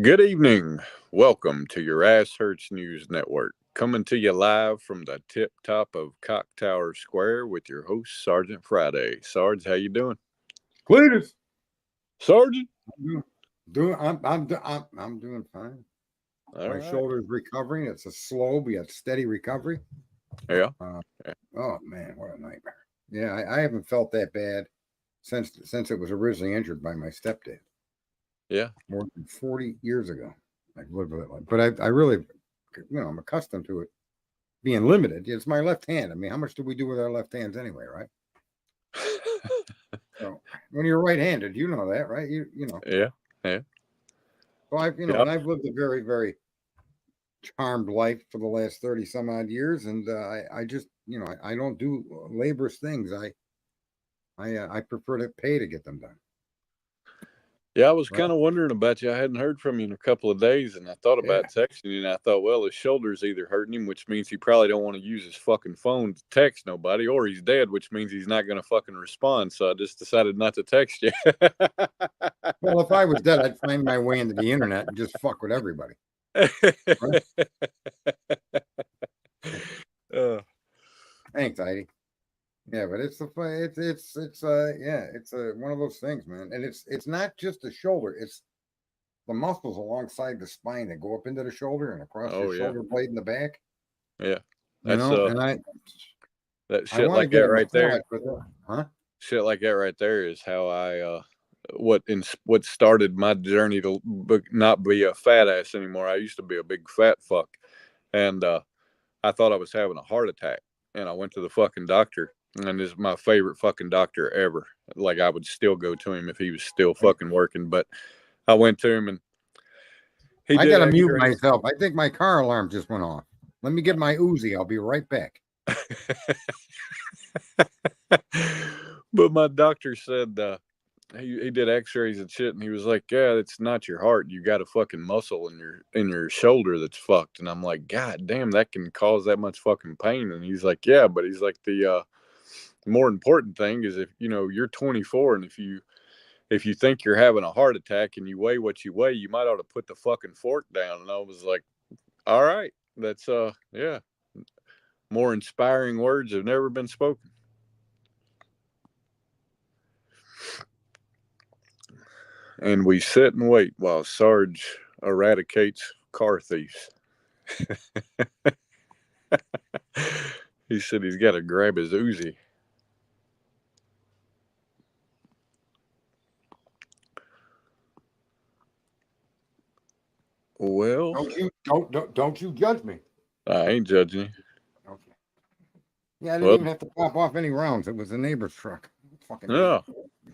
Good evening. Welcome to your Ass Hurts News Network. Coming to you live from the tip top of Cock Tower Square with your host, Sergeant Friday. Sarge, how you doing? Cletus. Sergeant? I'm doing fine. All My right. shoulder's recovering. It's a slow but steady recovery. Yeah. Oh man, what a nightmare. Yeah, I haven't felt that bad since it was originally injured by my stepdad. Yeah. More than 40 years ago. I've lived with it. But I really, I'm accustomed to it being limited. It's my left hand. I mean, how much do we do with our left hands anyway, right? So when you're right-handed, you know that, right? You know. Yeah. Yeah. So I've lived a very, very charmed life for the last 30 some odd years, and I just I don't do laborious things. I prefer to pay to get them done. Yeah, I was Right? kind of wondering about you. I hadn't heard from you in a couple of days, and I thought Yeah. about texting you, and I thought, well, his shoulder's either hurting him, which means he probably don't want to use his fucking phone to text nobody, or he's dead, which means he's not going to fucking respond. So I just decided not to text you. Well, if I was dead, I'd find my way into the internet and just fuck with everybody. Right? Thanks, Heidi. Yeah, but it's one of those things, man. And it's not just the shoulder; it's the muscles alongside the spine that go up into the shoulder and across your shoulder blade in the back. Yeah, And that I shit want to like get that a right there. massage, huh? Shit like that right there is how I what started my journey to not be a fat ass anymore. I used to be a big fat fuck, and I thought I was having a heart attack, and I went to the fucking doctor, and this is my favorite fucking doctor ever. Like I would still go to him if he was still fucking working, but I went to him and he I did gotta mute X-rays. myself. I think my car alarm just went off. Let me get my Uzi. I'll be right back. But my doctor said he did X-rays and shit, and he was like, "Yeah, it's not your heart. You got a fucking muscle in your shoulder that's fucked." And I'm like, "God damn, that can cause that much fucking pain." And he's like, "Yeah, but he's like the more important thing is if you're 24 and if you think you're having a heart attack and you weigh what you weigh, you might ought to put the fucking fork down." And I was like, "All right, that's yeah, more inspiring words have never been spoken." And we sit and wait while Sarge eradicates car thieves. He said he's got to grab his Uzi. Well, Don't you judge me. I ain't judging you. Okay. Yeah, I didn't Well, even have to pop off any rounds. It was the neighbor's truck. Fucking yeah,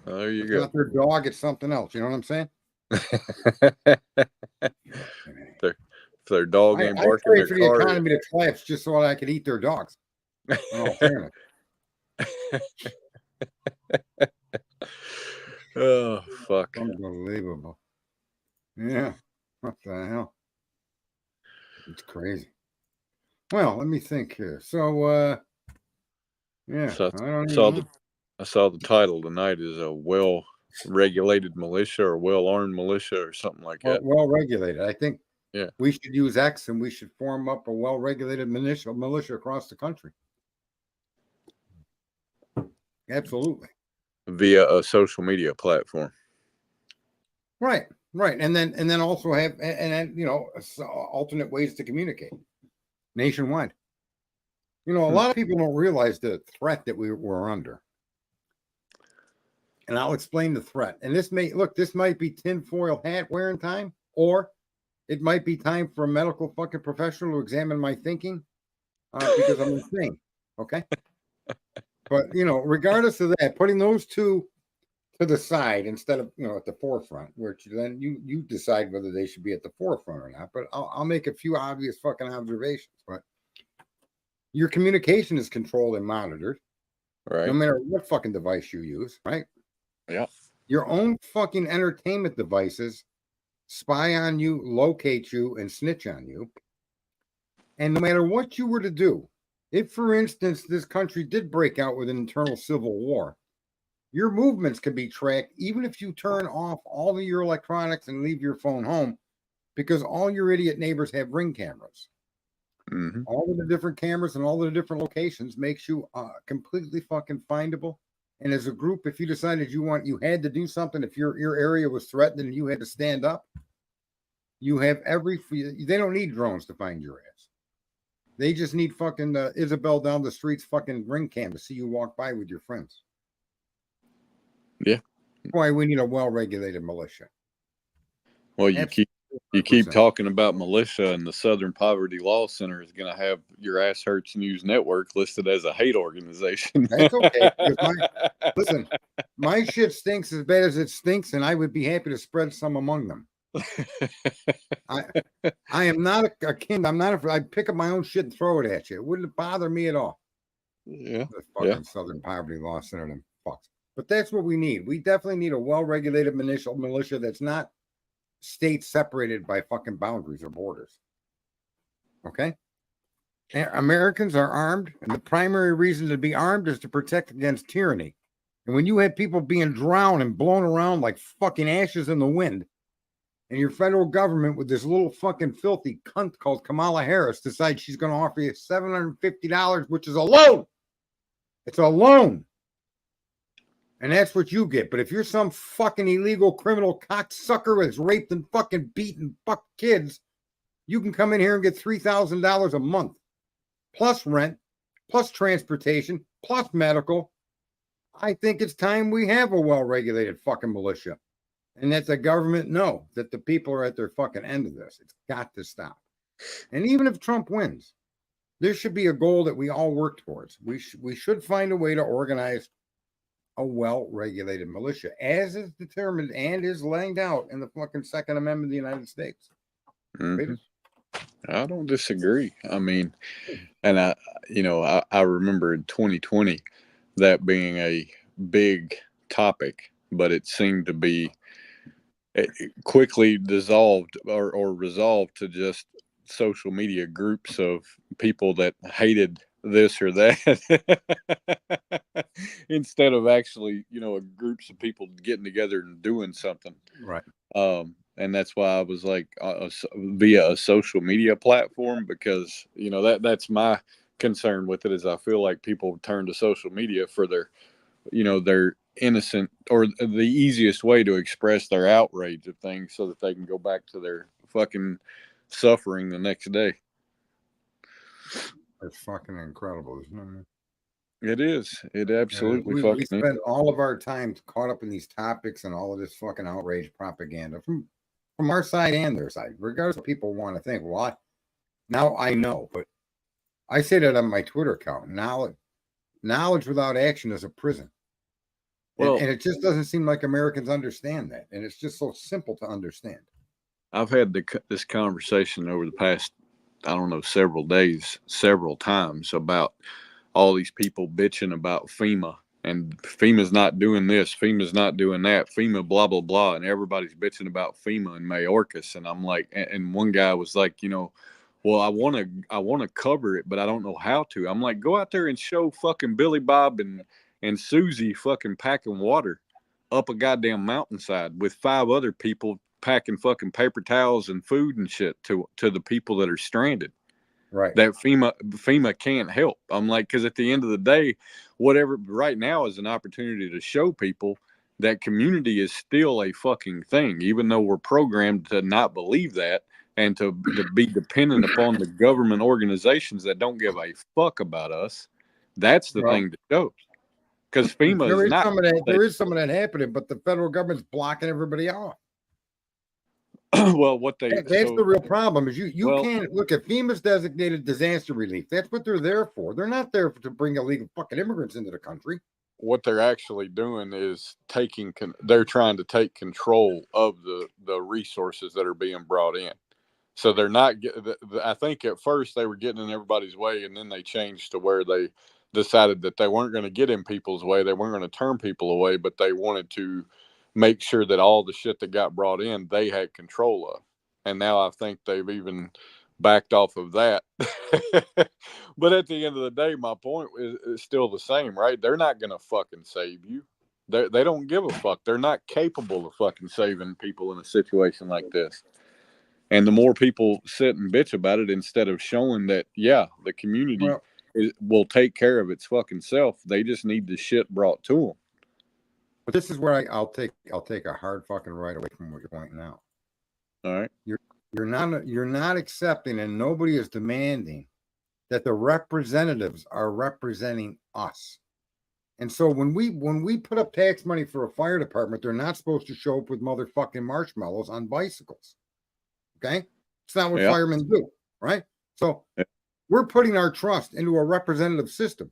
there you it's go. not their dog. It's something else. You know what I'm saying? If their dog ain't I barking, prayed their for the car is. economy to collapse just so I could eat their dogs. Oh, fairness. Oh, fuck. Unbelievable. Yeah. What the hell? It's crazy. Well, let me think here. So, yeah, So I don't saw know. I saw the title tonight is a well-regulated militia or well-armed militia or something like that. Well regulated. I think Yeah. we should use X and we should form up a well regulated militia across the country. Absolutely. Via a social media platform. Right. Right. And then also have and alternate ways to communicate nationwide. A lot of people don't realize the threat that we're under. And I'll explain the threat. And this might be tinfoil hat wearing time, or it might be time for a medical fucking professional to examine my thinking because I'm insane. Okay. But, regardless of that, putting those two to the side instead of, at the forefront, which then you decide whether they should be at the forefront or not. But I'll make a few obvious fucking observations. But your communication is controlled and monitored, Right. no matter what fucking device you use, right? Yeah. Your own fucking entertainment devices spy on you, locate you, and snitch on you. And no matter what you were to do, if, for instance, this country did break out with an internal civil war, your movements can be tracked even if you turn off all of your electronics and leave your phone home. because all your idiot neighbors have ring cameras. Mm-hmm. All of the different cameras and all of the different locations makes you completely fucking findable. And as a group, if you decided you had to do something, if your area was threatened and you had to stand up, you have they don't need drones to find your ass. They just need fucking Isabel down the street's fucking ring cam to see you walk by with your friends. Yeah. That's why we need a well-regulated militia. Well, you keep talking about militia, and the Southern Poverty Law Center is going to have your Ass Hurts News Network listed as a hate organization. That's okay. Listen, my shit stinks as bad as it stinks, and I would be happy to spread some among them. I am not a king. I'd pick up my own shit and throw it at you. It wouldn't bother me at all. Yeah. The fucking Southern Poverty Law Center and fucks. But that's what we need. We definitely need a well-regulated militia that's not state separated by fucking boundaries or borders. Okay? And Americans are armed, and the primary reason to be armed is to protect against tyranny. And when you have people being drowned and blown around like fucking ashes in the wind, and your federal government with this little fucking filthy cunt called Kamala Harris decides she's going to offer you $750, which is a loan. It's a loan. And that's what you get. But if you're some fucking illegal criminal cocksucker that's raped and fucking beaten fuck kids, you can come in here and get $3,000 a month, plus rent, plus transportation, plus medical. I think it's time we have a well-regulated fucking militia. And that the government know that the people are at their fucking end of this. It's got to stop. And even if Trump wins, there should be a goal that we all work towards. We should find a way to organize a well-regulated militia, as is determined and is laid out in the fucking Second Amendment of the United States. Mm-hmm. I don't disagree. I mean, and I remember in 2020 that being a big topic, but it seemed to be quickly dissolved or resolved to just social media groups of people that hated this or that instead of actually, groups of people getting together and doing something. Right. And that's why I was like via a social media platform, because, that's my concern with it, is I feel like people turn to social media for their innocent or the easiest way to express their outrage of things so that they can go back to their fucking suffering the next day. It's fucking incredible, isn't it? It is. It absolutely we spend all of our time caught up in these topics and all of this fucking outrage propaganda from our side and their side, regardless of what people want to think. Well, now I know, but I say that on my Twitter account. Knowledge without action is a prison. Well, and it just doesn't seem like Americans understand that. And it's just so simple to understand. I've had this conversation over the past, several days, several times, about all these people bitching about FEMA, and FEMA's not doing this, FEMA's not doing that, FEMA blah, blah, blah. And everybody's bitching about FEMA and Mayorkas. And I'm like, and one guy was like, well, I want to cover it, but I don't know how to. I'm like, go out there and show fucking Billy Bob and Susie fucking packing water up a goddamn mountainside with 5 other people packing fucking paper towels and food and shit to the people that are stranded. Right. That FEMA can't help. I'm like, because at the end of the day, whatever, right now is an opportunity to show people that community is still a fucking thing, even though we're programmed to not believe that and to be dependent upon the government organizations that don't give a fuck about us. That's the thing to show. Because FEMA is not. There is some of that happening, but the federal government's blocking everybody off. Well, that's the real problem is you can't look at FEMA's designated disaster relief. That's what they're there for. They're not there to bring illegal fucking immigrants into the country. What they're actually doing is they're trying to take control of the resources that are being brought in. So they're not, I think at first they were getting in everybody's way, and then they changed to where they decided that they weren't going to get in people's way. They weren't going to turn people away, but they wanted to make sure that all the shit that got brought in, they had control of. And now I think they've even backed off of that. But at the end of the day, my point is still the same, right? They're not going to fucking save you. They don't give a fuck. They're not capable of fucking saving people in a situation like this. And the more people sit and bitch about it instead of showing that, yeah, the community will take care of its fucking self. They just need the shit brought to them. But this is where I'll take a hard fucking right away from what you're pointing out. All right. You're not accepting, and nobody is demanding that the representatives are representing us. And so when we put up tax money for a fire department, they're not supposed to show up with motherfucking marshmallows on bicycles. Okay? It's not what firemen do, right? So we're putting our trust into a representative system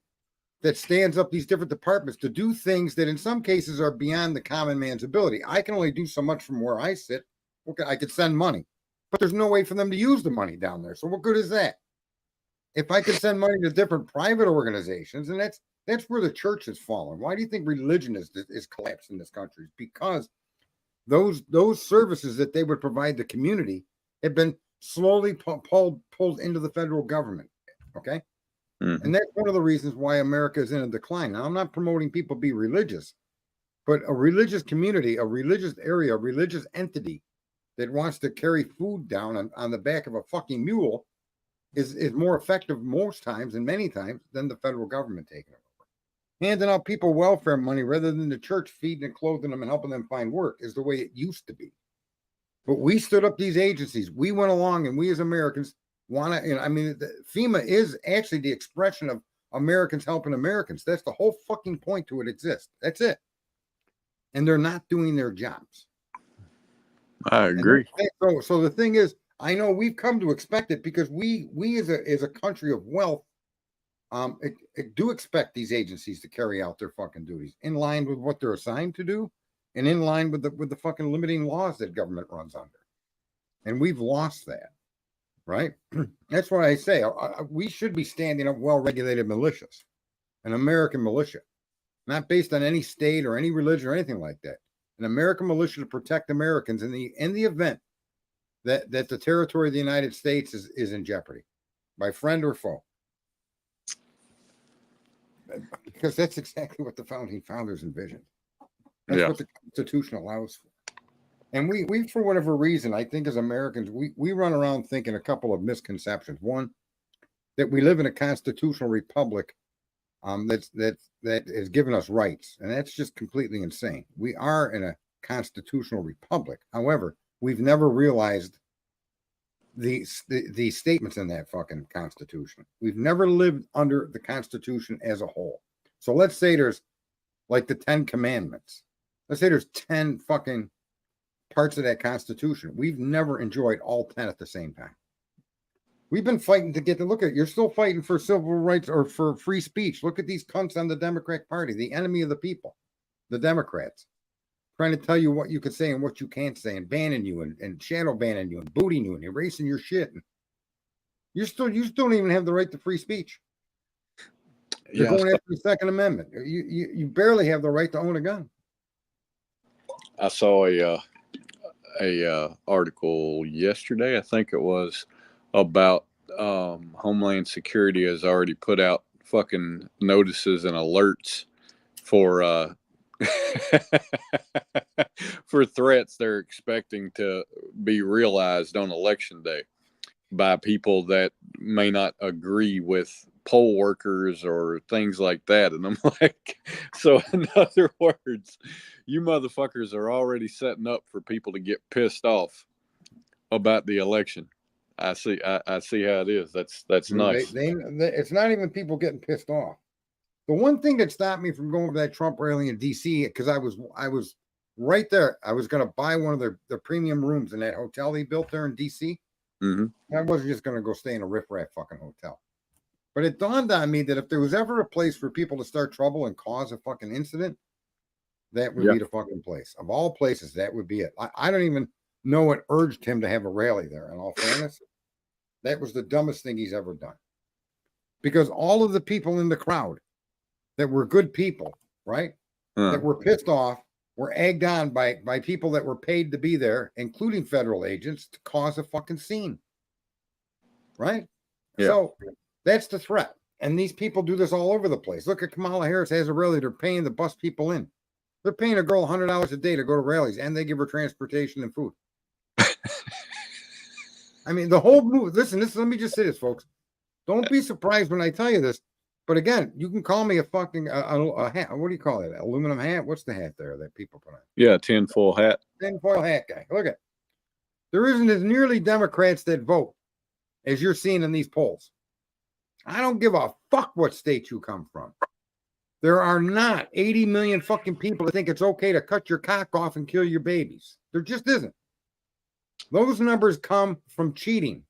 that stands up these different departments to do things that in some cases are beyond the common man's ability. I can only do so much from where I sit. Okay, I could send money, but there's no way for them to use the money down there. So what good is that? If I could send money to different private organizations, and that's where the church has fallen. Why do you think religion is collapsed in this country? Because those services that they would provide the community have been slowly pulled into the federal government. Okay. Mm-hmm. And that's one of the reasons why America is in a decline. Now, I'm not promoting people be religious, but a religious community, a religious area, a religious entity that wants to carry food down on the back of a fucking mule is more effective most times and many times than the federal government taking it over. Handing out people welfare money rather than the church feeding and clothing them and helping them find work is the way it used to be. But we stood up these agencies. We went along, and we as Americans want to, FEMA is actually the expression of Americans helping Americans. That's the whole fucking point to it exists. That's it. And they're not doing their jobs. I agree. So the thing is, I know we've come to expect it because we as a country of wealth, do expect these agencies to carry out their fucking duties in line with what they're assigned to do, and in line with the fucking limiting laws that government runs under. And we've lost that, right? That's why I say we should be standing up well-regulated militias, an American militia, not based on any state or any religion or anything like that. An American militia to protect Americans in the event that the territory of the United States is in jeopardy by friend or foe. Because that's exactly what the founding fathers envisioned. That's what the Constitution allows for. And we for whatever reason, I think as Americans, we run around thinking a couple of misconceptions. One, that we live in a constitutional republic that has given us rights. And that's just completely insane. We are in a constitutional republic. However, we've never realized the statements in that fucking Constitution. We've never lived under the Constitution as a whole. So let's say there's like the 10 Commandments. Let's say there's 10 fucking parts of that Constitution. We've never enjoyed all 10 at the same time. We've been fighting to get to look at it. You're still fighting for civil rights or for free speech. Look at these cunts on the Democratic Party, the enemy of the people, the Democrats, trying to tell you what you could say and what you can't say, and banning you and shadow banning you and booting you and erasing your shit. And you still don't even have the right to free speach. You're going after the Second Amendment. You barely have the right to own a gun. I saw a article yesterday, I think it was, about Homeland Security has already put out fucking notices and alerts for for threats they're expecting to be realized on election day by people that may not agree with poll workers or things like that. And I'm like, so in other words, you motherfuckers are already setting up for people to get pissed off about the election. I see how it is. That's nice. It's not even people getting pissed off. The one thing that stopped me from going to that Trump rally in DC, because I was right there. I was going to buy one of their premium rooms in that hotel they built there in DC. Mm-hmm. I wasn't just going to go stay in a riffraff fucking hotel. But it dawned on me that if there was ever a place for people to start trouble and cause a fucking incident, that would be the fucking place. Of all places, that would be it. I don't even know what urged him to have a rally there, in all fairness. That was the dumbest thing he's ever done. Because all of the people in the crowd that were good people, right, that were pissed off, were egged on by people that were paid to be there, including federal agents, to cause a fucking scene. Right? Yeah. So that's the threat. And these people do this all over the place. Look at Kamala Harris has a rally. They're paying to bus people in. They're paying a girl $100 a day to go to rallies, and they give her transportation and food. I mean, the whole move. Listen, let me just say this, folks. Don't be surprised when I tell you this. But again, you can call me a fucking a hat. What do you call it? Aluminum hat? What's the hat there that people put on? Yeah, tinfoil hat. Tinfoil hat guy. Look at. There isn't as nearly Democrats that vote as you're seeing in these polls. I don't give a fuck what state you come from. There are not 80 million fucking people that think it's okay to cut your cock off and kill your babies. There just isn't. Those numbers come from cheating.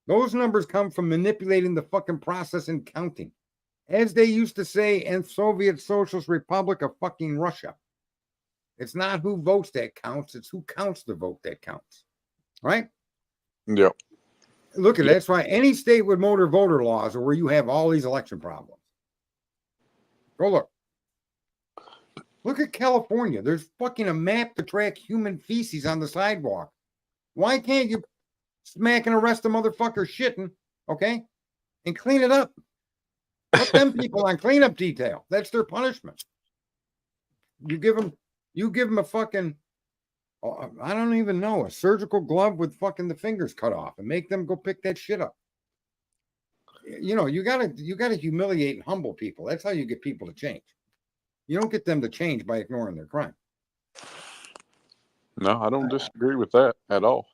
Those numbers come from manipulating the fucking process and counting. As they used to say in Soviet Socialist Republic of fucking Russia. It's not who votes that counts. It's who counts the vote that counts. Right? Yep. Look at that. That's why any state with motor voter laws or where you have all these election problems. Go look. Look at California. There's fucking a map to track human feces on the sidewalk. Why can't you smack and arrest a motherfucker shitting, okay, and clean it up? Put them people on cleanup detail. That's their punishment. You give them a fucking, I don't even know, a surgical glove with fucking the fingers cut off and make them go pick that shit up. You know, you gotta humiliate and humble people. That's how you get people to change. You don't get them to change by ignoring their crime. No, I don't disagree with that at all.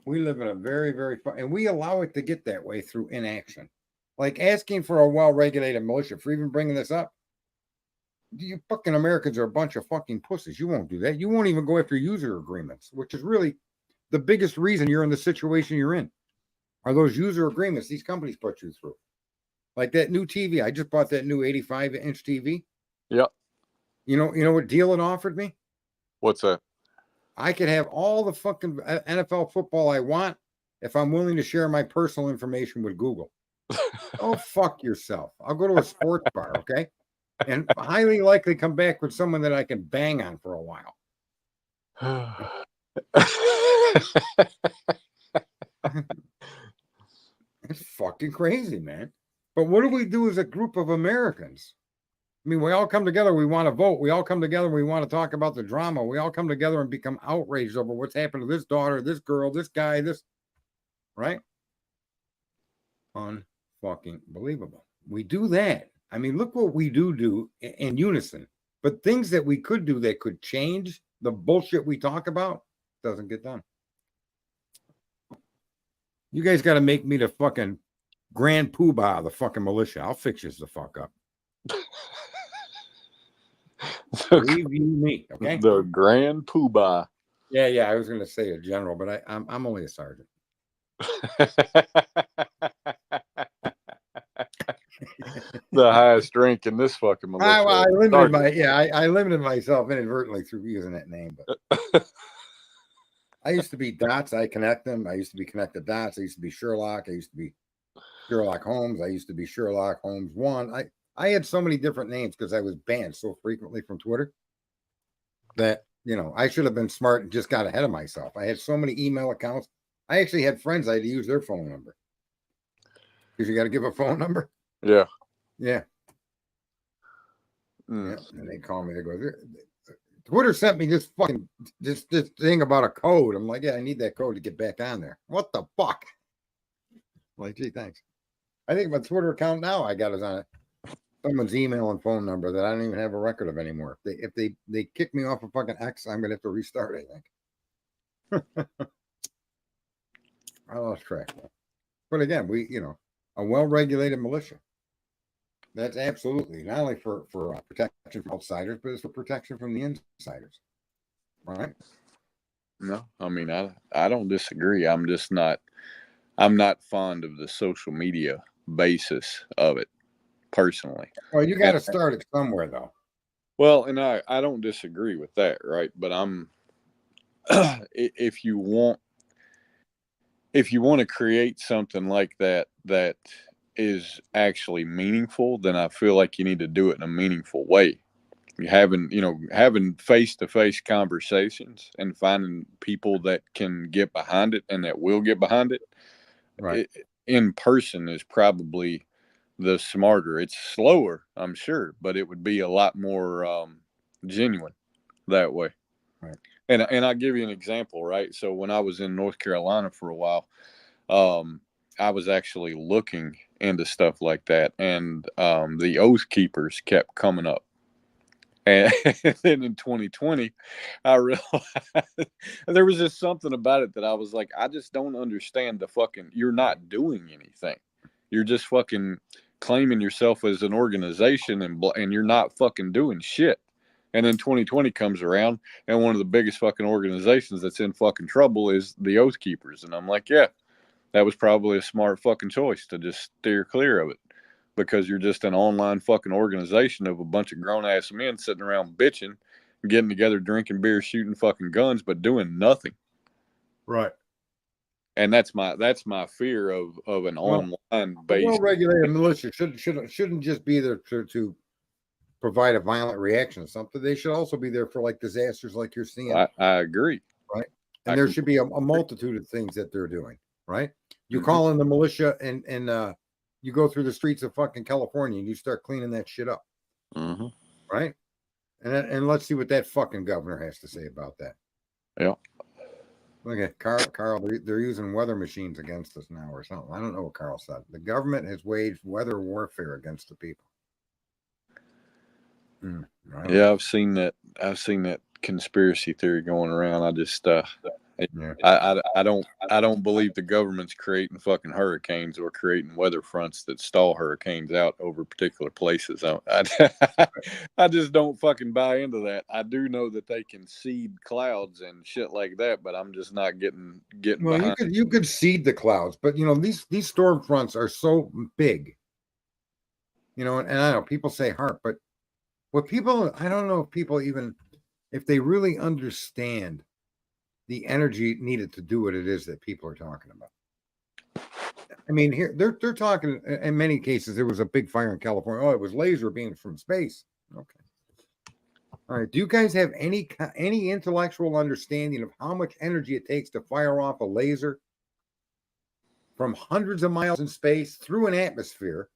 We live in a very, very and we allow it to get that way through inaction. Like asking for a well-regulated militia for even bringing this up. You fucking Americans are a bunch of fucking pussies. You won't do that. You won't even go after user agreements, which is really the biggest reason you're in the situation you're in. Are those user agreements these companies put you through? Like that new TV. I just bought that new 85-inch TV. Yep. You know what deal it offered me? What's that? I could have all the fucking NFL football I want if I'm willing to share my personal information with Google. Oh, fuck yourself. I'll go to a sports bar, okay? And highly likely come back with someone that I can bang on for a while. It's fucking crazy, man. But what do we do as a group of Americans? I mean, we all come together. We want to vote. We all come together. We want to talk about the drama. We all come together and become outraged over what's happened to this daughter, this girl, this guy, this, right? Unfucking believable. We do that. I mean, look what we do in unison. But things that we could do that could change the bullshit we talk about doesn't get done. You guys got to make me the fucking grand poobah of the fucking militia. I'll fix you the fuck up. Believe you me, okay? The grand poobah. Yeah. I was going to say a general, but I'm only a sergeant. The highest rank in this fucking militia. I limited myself inadvertently through using that name. But I used to be Dots. I connect them. I used to be Connected Dots. I used to be Sherlock. I used to be Sherlock Holmes. I used to be Sherlock Holmes 1. I had so many different names because I was banned so frequently from Twitter that, you know, I should have been smart and just got ahead of myself. I had so many email accounts. I actually had friends I had to use their phone number. Because you got to give a phone number. Yeah. Yeah. Yeah. And they call me. They go, Twitter sent me this fucking this thing about a code. I'm like, yeah, I need that code to get back on there. What the fuck? I'm like, gee, thanks. I think my Twitter account now I got is on it. Someone's email and phone number that I don't even have a record of anymore. If they kick me off of fucking X, I'm gonna have to restart, I think. I lost track. But again, we, you know, a well-regulated militia. That's absolutely not only for protection from outsiders, but it's for protection from the insiders. Right? No, I mean, I don't disagree. I'm not fond of the social media basis of it personally. Well, you got to start it somewhere, though. Well, and I don't disagree with that, right? But if you want to create something like that is actually meaningful, then I feel like you need to do it in a meaningful way. Having face-to-face conversations and finding people that can get behind it and that will get behind it, right, in person is probably the smarter. It's slower, I'm sure, but it would be a lot more genuine that way. Right. And I'll give you an example, right? So when I was in North Carolina for a while, I was actually looking into stuff like that, and the Oath Keepers kept coming up. And then in 2020, I realized there was just something about it that I was like, I just don't understand the fucking. You're not doing anything. You're just fucking claiming yourself as an organization, and you're not fucking doing shit. And then 2020 comes around, and one of the biggest fucking organizations that's in fucking trouble is the Oath Keepers. And I'm like, yeah, that was probably a smart fucking choice to just steer clear of it, because you're just an online fucking organization of a bunch of grown ass men sitting around bitching, getting together, drinking beer, shooting fucking guns, but doing nothing. Right. And that's my fear of an online A based. well-regulated militia shouldn't just be there to provide a violent reaction to something. They should also be there for like disasters like you're seeing. I agree. Right. And there should be a multitude of things that they're doing. Right. You call in the militia and you go through the streets of fucking California and you start cleaning that shit up. Right. And let's see what that fucking governor has to say about that. Yeah. Look at Carl. They're using weather machines against us now or something. I don't know what Carl said. The government has waged weather warfare against the people. Yeah, I've seen that conspiracy theory going around. I just I don't believe the government's creating fucking hurricanes or creating weather fronts that stall hurricanes out over particular places. I just don't fucking buy into that. I do know that they can seed clouds and shit like that, but I'm just not getting well, behind. you could seed the clouds, but these storm fronts are so big. And I know people say HARP, but I don't know if people even, if they really understand the energy needed to do what it is that people are talking about. I mean, here they're talking in many cases. There was a big fire in California. Oh, it was laser beams from space. Okay. All right. Do you guys have any intellectual understanding of how much energy it takes to fire off a laser from hundreds of miles in space through an atmosphere,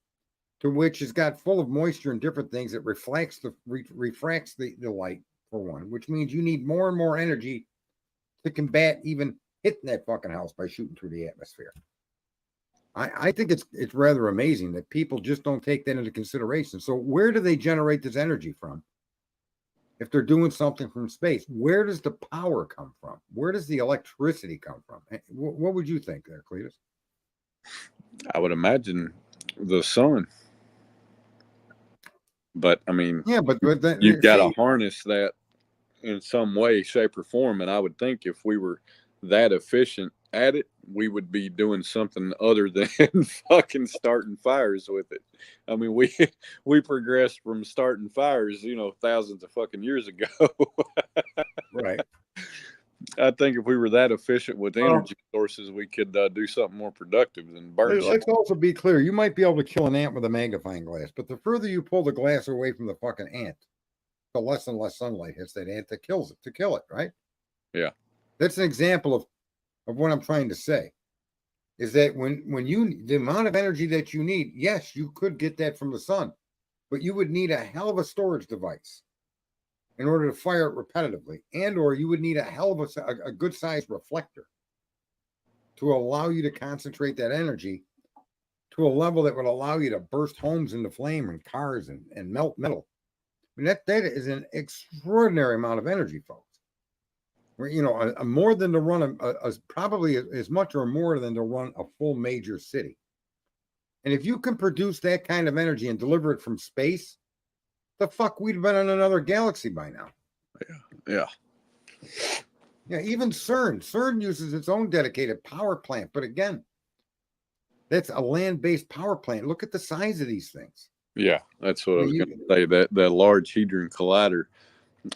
to which is got full of moisture and different things that refracts the light, for one, which means you need more and more energy to combat even hitting that fucking house by shooting through the atmosphere. I think it's rather amazing that people just don't take that into consideration. So where do they generate this energy from? If they're doing something from space, where does the power come from? Where does the electricity come from? What would you think there, Cletus? I would imagine the sun. But I mean, yeah, but you've got to harness that in some way, shape, or form. And I would think if we were that efficient at it, we would be doing something other than fucking starting fires with it. I mean, we progressed from starting fires, thousands of fucking years ago. Right. I think if we were that efficient with energy sources, we could do something more productive than burn. Let's also be clear. You might be able to kill an ant with a magnifying glass, but the further you pull the glass away from the fucking ant, the less and less sunlight hits that ant to kill it, right? Yeah. That's an example of what I'm trying to say. Is that when the amount of energy that you need, yes, you could get that from the sun, but you would need a hell of a storage device in order to fire it repetitively, or you would need a hell of a good sized reflector to allow you to concentrate that energy to a level that would allow you to burst homes into flame and cars and melt metal. I mean, that is an extraordinary amount of energy, folks. More than to run probably as much or more than to run a full major city. And if you can produce that kind of energy and deliver it from space, the fuck, we'd been in another galaxy by now. Yeah. Yeah, even CERN uses its own dedicated power plant. But again, that's a land-based power plant. Look at the size of these things. Yeah, that's what I was going to say. That Large Hadron Collider,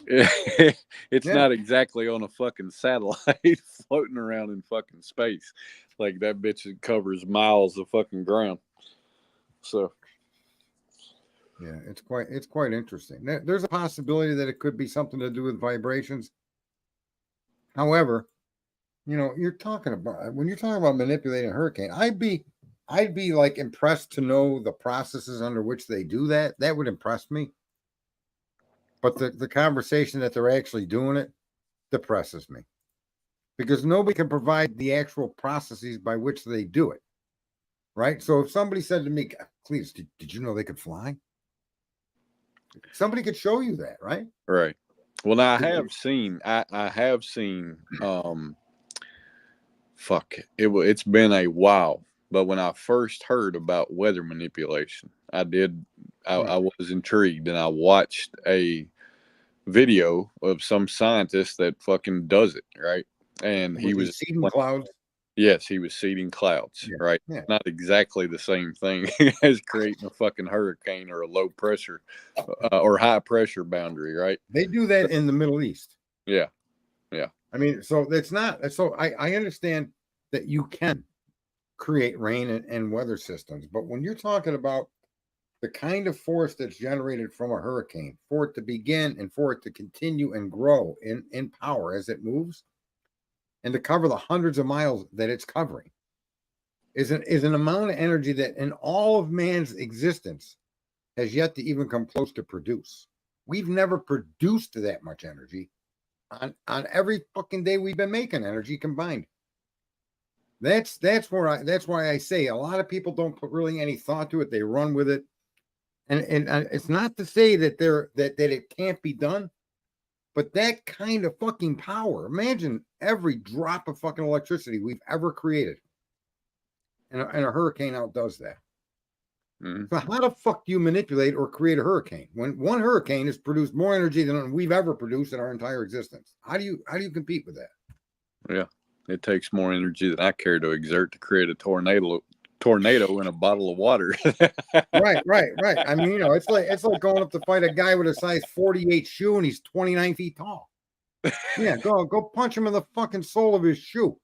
it's not exactly on a fucking satellite floating around in fucking space. Like, that bitch covers miles of fucking ground. So, yeah, it's quite interesting. There's a possibility that it could be something to do with vibrations. However, when you're talking about manipulating a hurricane, I'd be like impressed to know the processes under which they do that. That would impress me. But the conversation that they're actually doing it depresses me. because nobody can provide the actual processes by which they do it. Right. So if somebody said to me, Cletus, did you know they could fly? Somebody could show you that, right? Right. Well, now I have seen, I have seen, fuck, it's been a while, but when I first heard about weather manipulation, I was intrigued, and I watched a video of some scientist that fucking does it, right? And he was seeding clouds. Yes, he was seeding clouds, right? Yeah. Not exactly the same thing as creating a fucking hurricane or a low pressure or high pressure boundary, right? They do that in the Middle East. Yeah. Yeah. I mean, so that's not so I understand that you can create rain and weather systems, but when you're talking about the kind of force that's generated from a hurricane, for it to begin and for it to continue and grow in power as it moves, and to cover the hundreds of miles that it's covering, is an amount of energy that in all of man's existence has yet to even come close to produce. We've never produced that much energy on every fucking day we've been making energy combined. That's why I say a lot of people don't put really any thought to it. They run with it. And it's not to say that that it can't be done, but that kind of fucking power. Imagine every drop of fucking electricity we've ever created, and a hurricane outdoes that. Mm-hmm. So how the fuck do you manipulate or create a hurricane when one hurricane has produced more energy than we've ever produced in our entire existence? How do you compete with that? Yeah, it takes more energy than I care to exert to create a tornado in a bottle of water. Right. I mean, it's like going up to fight a guy with a size 48 shoe and he's 29 feet tall. Yeah, go punch him in the fucking sole of his shoe.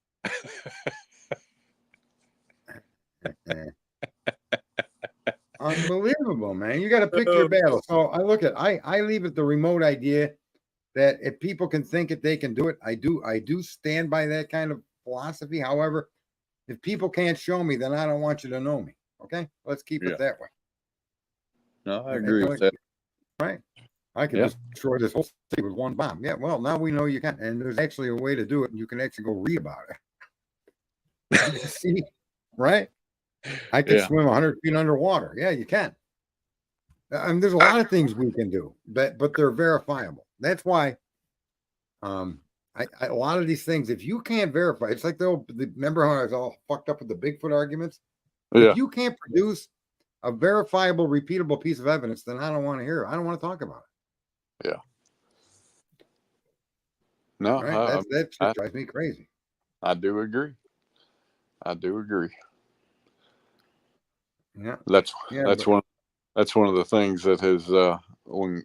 Unbelievable, man. You got to pick your battle. So I leave it the remote idea that if people can think it, they can do it. I do stand by that kind of philosophy. However, if people can't show me, then I don't want you to know me. Okay, let's keep it that way. No, I agree with that. Right. I can destroy this whole city with one bomb. Yeah, well, now we know you can. And there's actually a way to do it, and you can actually go read about it. See, right? I can swim 100 feet underwater. Yeah, you can. I mean, there's a lot of things we can do, but they're verifiable. That's why a lot of these things, if you can't verify, it's like remember how I was all fucked up with the Bigfoot arguments? Yeah. If you can't produce a verifiable, repeatable piece of evidence, then I don't want to hear it. I don't want to talk about it. Yeah. No, right? That drives me crazy. I do agree. Yeah. That's one of the things that has when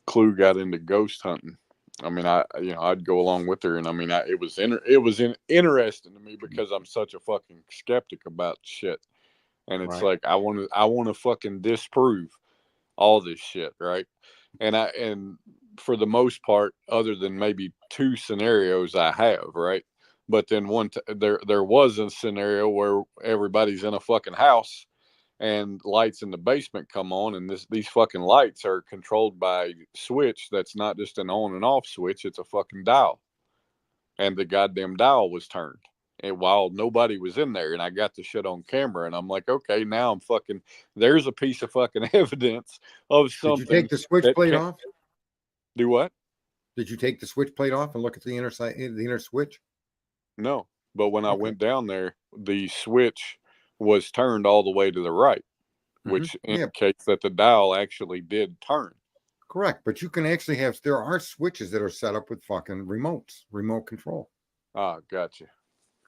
Clue got into ghost hunting. I mean, I'd go along with her, and I mean, it was interesting to me because I'm such a fucking skeptic about shit, and it's like I want to fucking disprove all this shit, right? And for the most part, other than maybe two scenarios, I have, right? But then there was a scenario where everybody's in a fucking house and lights in the basement come on, and these fucking lights are controlled by switch that's not just an on and off switch, it's a fucking dial, and the goddamn dial was turned, and while nobody was in there, and I got the shit on camera, and I'm like, okay, now I'm fucking, there's a piece of fucking evidence of something. Did you take the switch plate off? Do what? Did you take the switch plate off and look at the inner switch? No, but when I went down there, the switch was turned all the way to the right, which indicates that the dial actually did turn. Correct, but you can actually there are switches that are set up with fucking remote control. Ah, gotcha.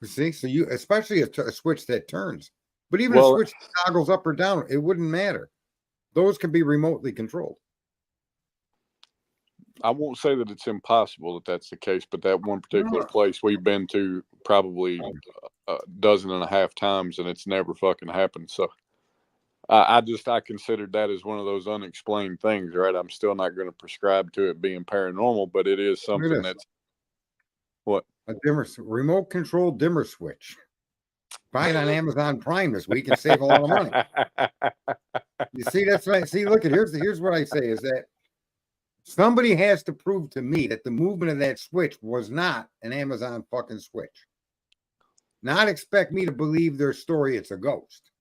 You see, so you, especially a switch that turns, but even a switch that toggles up or down, it wouldn't matter. Those can be remotely controlled. I won't say that it's impossible that that's the case, but that one particular place we've been to probably a dozen and a half times, and it's never fucking happened. So I considered that as one of those unexplained things, right? I'm still not going to prescribe to it being paranormal, but it is something that's what? A remote control dimmer switch. Buy it on Amazon Prime this week and save a lot of money. You see, that's right. See, look at here's what I say is that Somebody has to prove to me that the movement of that switch was not an Amazon fucking switch. Not expect me to believe their story it's a ghost.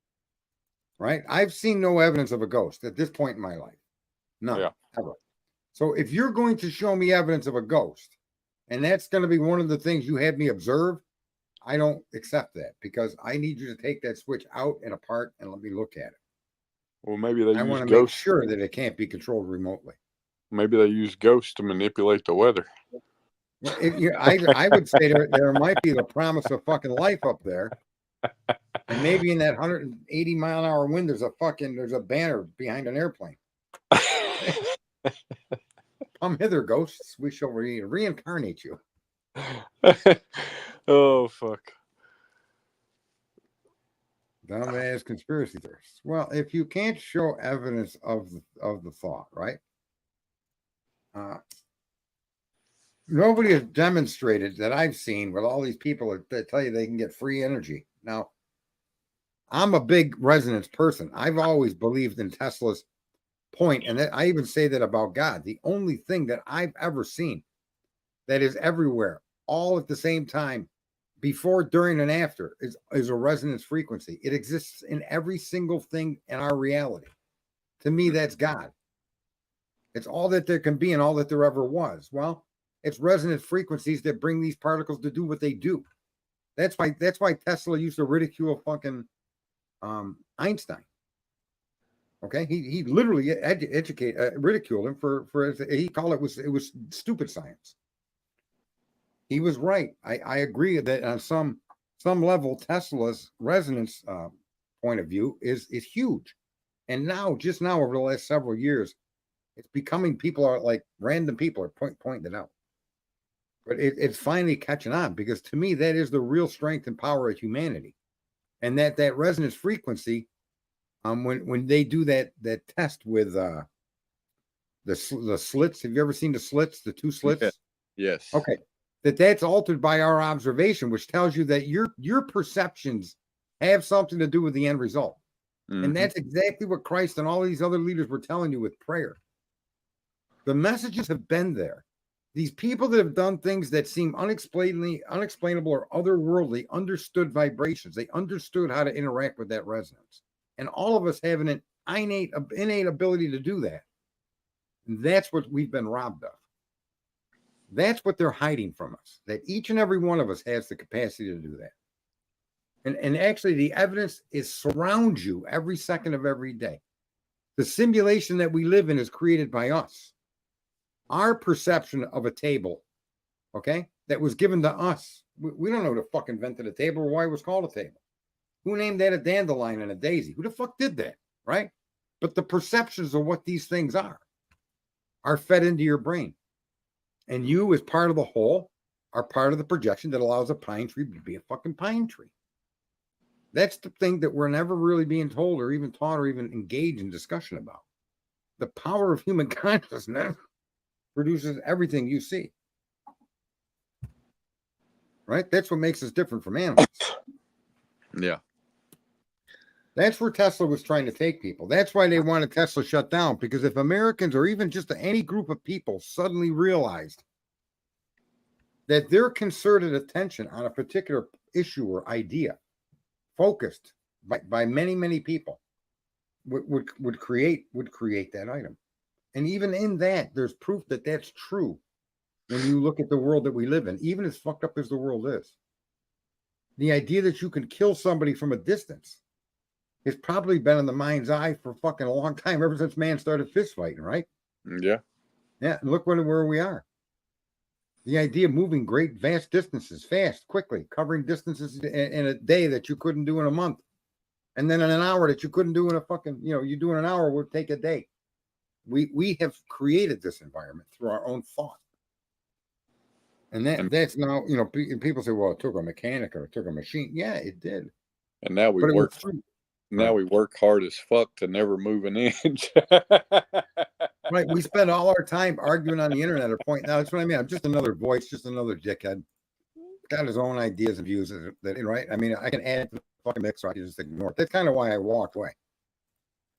Right? I've seen no evidence of a ghost at this point in my life. None. Ever. So if you're going to show me evidence of a ghost, and that's going to be one of the things you have me observe, I don't accept that, because I need you to take that switch out and apart and let me look at it. Well, maybe they I use want to make ghosts. sure that it can't be controlled remotely. Maybe they use ghosts to manipulate the weather. Well, I would say there might be the promise of fucking life up there. And maybe in that 180 mile an hour wind, there's a banner behind an airplane. Come hither, ghosts. We shall reincarnate you. Oh, fuck. Dumbass conspiracy theorists. Well, if you can't show evidence of the thought, right? Nobody has demonstrated that I've seen with all these people that tell you they can get free energy. Now, I'm a big resonance person. I've always believed in Tesla's point, and I even say that about God. The only thing that I've ever seen that is everywhere, all at the same time, before, during, and after, is a resonance frequency. It exists in every single thing in our reality. To me, that's God. It's all that there can be and all that there ever was. Well, it's resonance frequencies that bring these particles to do what they do. That's why Tesla used to ridicule fucking Einstein. Okay, he literally ridiculed him for he called it was stupid science. He was right. I agree that on some level, Tesla's resonance point of view is huge, and just now over the last several years, it's becoming, people are like, random people are pointing it out. But it's finally catching on, because to me, that is the real strength and power of humanity. And that resonance frequency, when they do that test with the slits, have you ever seen the slits, the two slits? Yes. Okay. That's altered by our observation, which tells you that your perceptions have something to do with the end result. Mm-hmm. And that's exactly what Christ and all these other leaders were telling you with prayer. The messages have been there. These people that have done things that seem unexplainable or otherworldly understood vibrations. They understood how to interact with that resonance. And all of us have an innate ability to do that. And that's what we've been robbed of. That's what they're hiding from us, that each and every one of us has the capacity to do that. And actually, the evidence surrounds you every second of every day. The simulation that we live in is created by us. Our perception of a table, okay, that was given to us. We don't know who the fuck invented a table or why it was called a table. Who named that a dandelion and a daisy? Who the fuck did that, right? But the perceptions of what these things are fed into your brain. And you, as part of the whole, are part of the projection that allows a pine tree to be a fucking pine tree. That's the thing that we're never really being told or even taught or even engaged in discussion about. The power of human consciousness produces everything you see. Right? That's what makes us different from animals. Yeah. That's where Tesla was trying to take people. That's why they wanted Tesla shut down, because if Americans or even just any group of people suddenly realized that their concerted attention on a particular issue or idea, focused by many, many people, would create that item. And even in that, there's proof that that's true when you look at the world that we live in, even as fucked up as the world is. The idea that you can kill somebody from a distance has probably been in the mind's eye for fucking a long time, ever since man started fist fighting, right? Yeah. Yeah, and look where we are. The idea of moving great vast distances fast, quickly, covering distances in a day that you couldn't do in a month. And then in an hour that you couldn't do in a fucking, you do in an hour would take a day. We have created this environment through our own thought. And that's now, people say, well, it took a mechanic or it took a machine. Yeah, it did. And now we work hard as fuck to never move an inch. Right. We spend all our time arguing on the internet or pointing out. That's what I mean. I'm just another voice, just another dickhead. Got his own ideas and views, right? I mean, I can add to the fucking mix, so I can just ignore it. That's kind of why I walked away.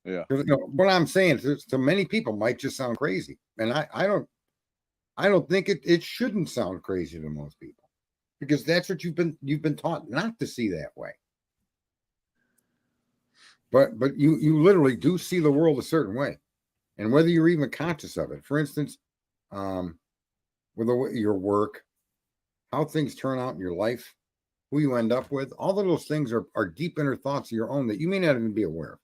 Yeah. You know, what I'm saying to many people might just sound crazy, and I don't think it shouldn't sound crazy to most people, because that's what you've been taught not to see that way. But you literally do see the world a certain way, and whether you're even conscious of it. For instance, with your work, how things turn out in your life, who you end up with, all of those things are deep inner thoughts of your own that you may not even be aware of.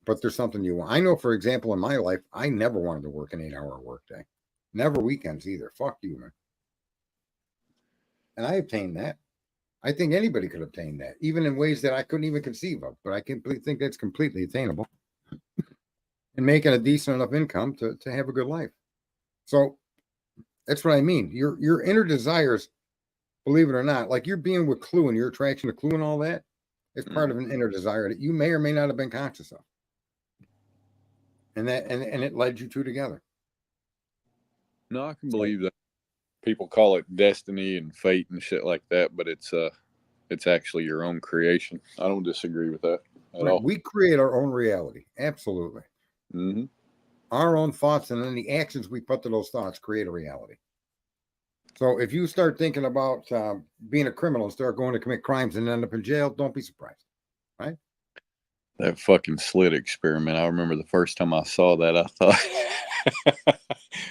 But there's something you want. I know, for example, in my life, I never wanted to work an 8-hour workday, never weekends either. Fuck you, man. And I obtained that. I think anybody could obtain that, even in ways that I couldn't even conceive of. But I think that's completely attainable, and making a decent enough income to have a good life. So that's what I mean. Your inner desires, believe it or not, like your being with Clue and your attraction to Clue and all that, is part of an inner desire that you may or may not have been conscious of. And it led you two together. No, I can believe that. People call it destiny and fate and shit like that, but it's actually your own creation. I don't disagree with that at all. We create our own reality. Absolutely. Mm-hmm. Our own thoughts, and then the actions we put to those thoughts create a reality. So if you start thinking about being a criminal and start going to commit crimes and end up in jail, don't be surprised, right? That fucking slit experiment. I remember the first time I saw that, I thought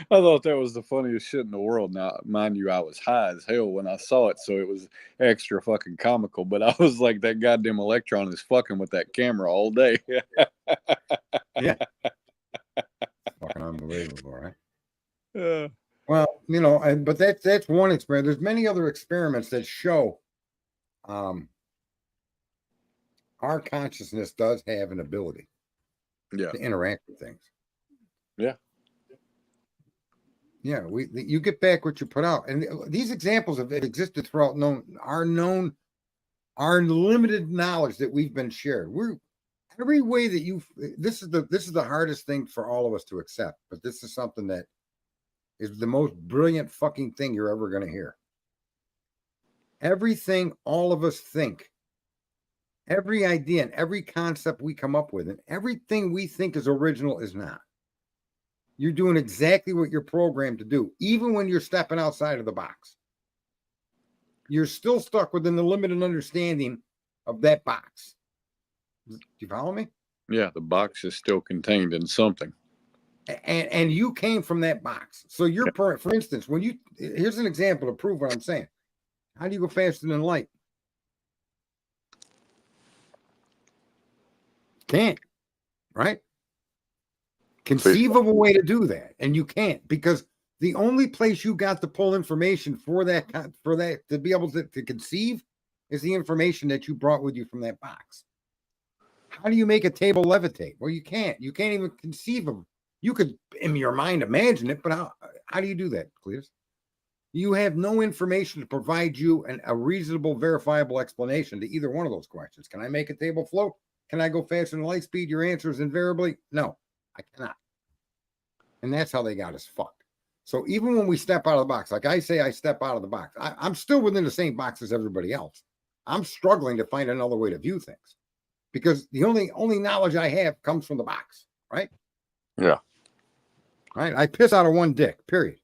I thought that was the funniest shit in the world. Now, mind you, I was high as hell when I saw it, so it was extra fucking comical. But I was like, that goddamn electron is fucking with that camera all day. Yeah. Fucking unbelievable, right? Uh, Well, you know, but that's one experiment. There's many other experiments that show our consciousness does have an ability yeah. to interact with things. Yeah. Yeah, you get back what you put out, and these examples have existed throughout our limited knowledge that we've been shared. We're every way that this is the hardest thing for all of us to accept, but this is something that is the most brilliant fucking thing you're ever going to hear. Everything all of us think, every idea and every concept we come up with, and everything we think is original is not. You're doing exactly what you're programmed to do, even when you're stepping outside of the box. You're still stuck within the limited understanding of that box. Do you follow me? Yeah, the box is still contained in something. And you came from that box. So you're, for instance, here's an example to prove what I'm saying. How do you go faster than light? Can't, right? Conceive of a way to do that, and you can't, because the only place you got to pull information for that to be able to conceive is the information that you brought with you from that box. How do you make a table levitate? Well, you can't. You can't even conceive of. You could, in your mind, imagine it, but how do you do that, Cletus? You have no information to provide you a reasonable, verifiable explanation to either one of those questions. Can I make a table float? Can I go faster than light speed? Your answer is invariably no, I cannot. And that's how they got us fucked. So even when we step out of the box, like I say, I step out of the box, I'm still within the same box as everybody else. I'm struggling to find another way to view things, because the only knowledge I have comes from the box, right? Yeah. Right. I piss out of one dick, period.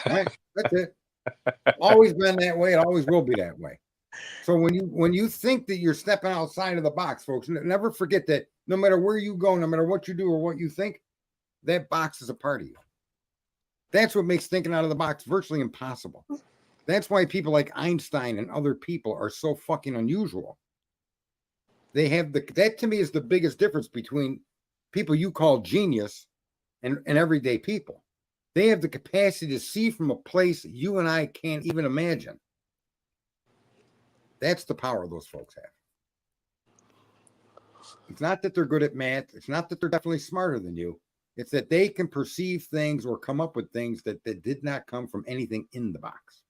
Right. That's it. Always been that way. It always will be that way. So when you think that you're stepping outside of the box, folks, never forget that no matter where you go, no matter what you do or what you think, that box is a part of you. That's what makes thinking out of the box virtually impossible. That's why people like Einstein and other people are so fucking unusual. They have that to me is the biggest difference between people you call genius and everyday people. They have the capacity to see from a place you and I can't even imagine. That's the power those folks have. It's not that they're good at math. It's not that they're definitely smarter than you. It's that they can perceive things or come up with things that did not come from anything in the box.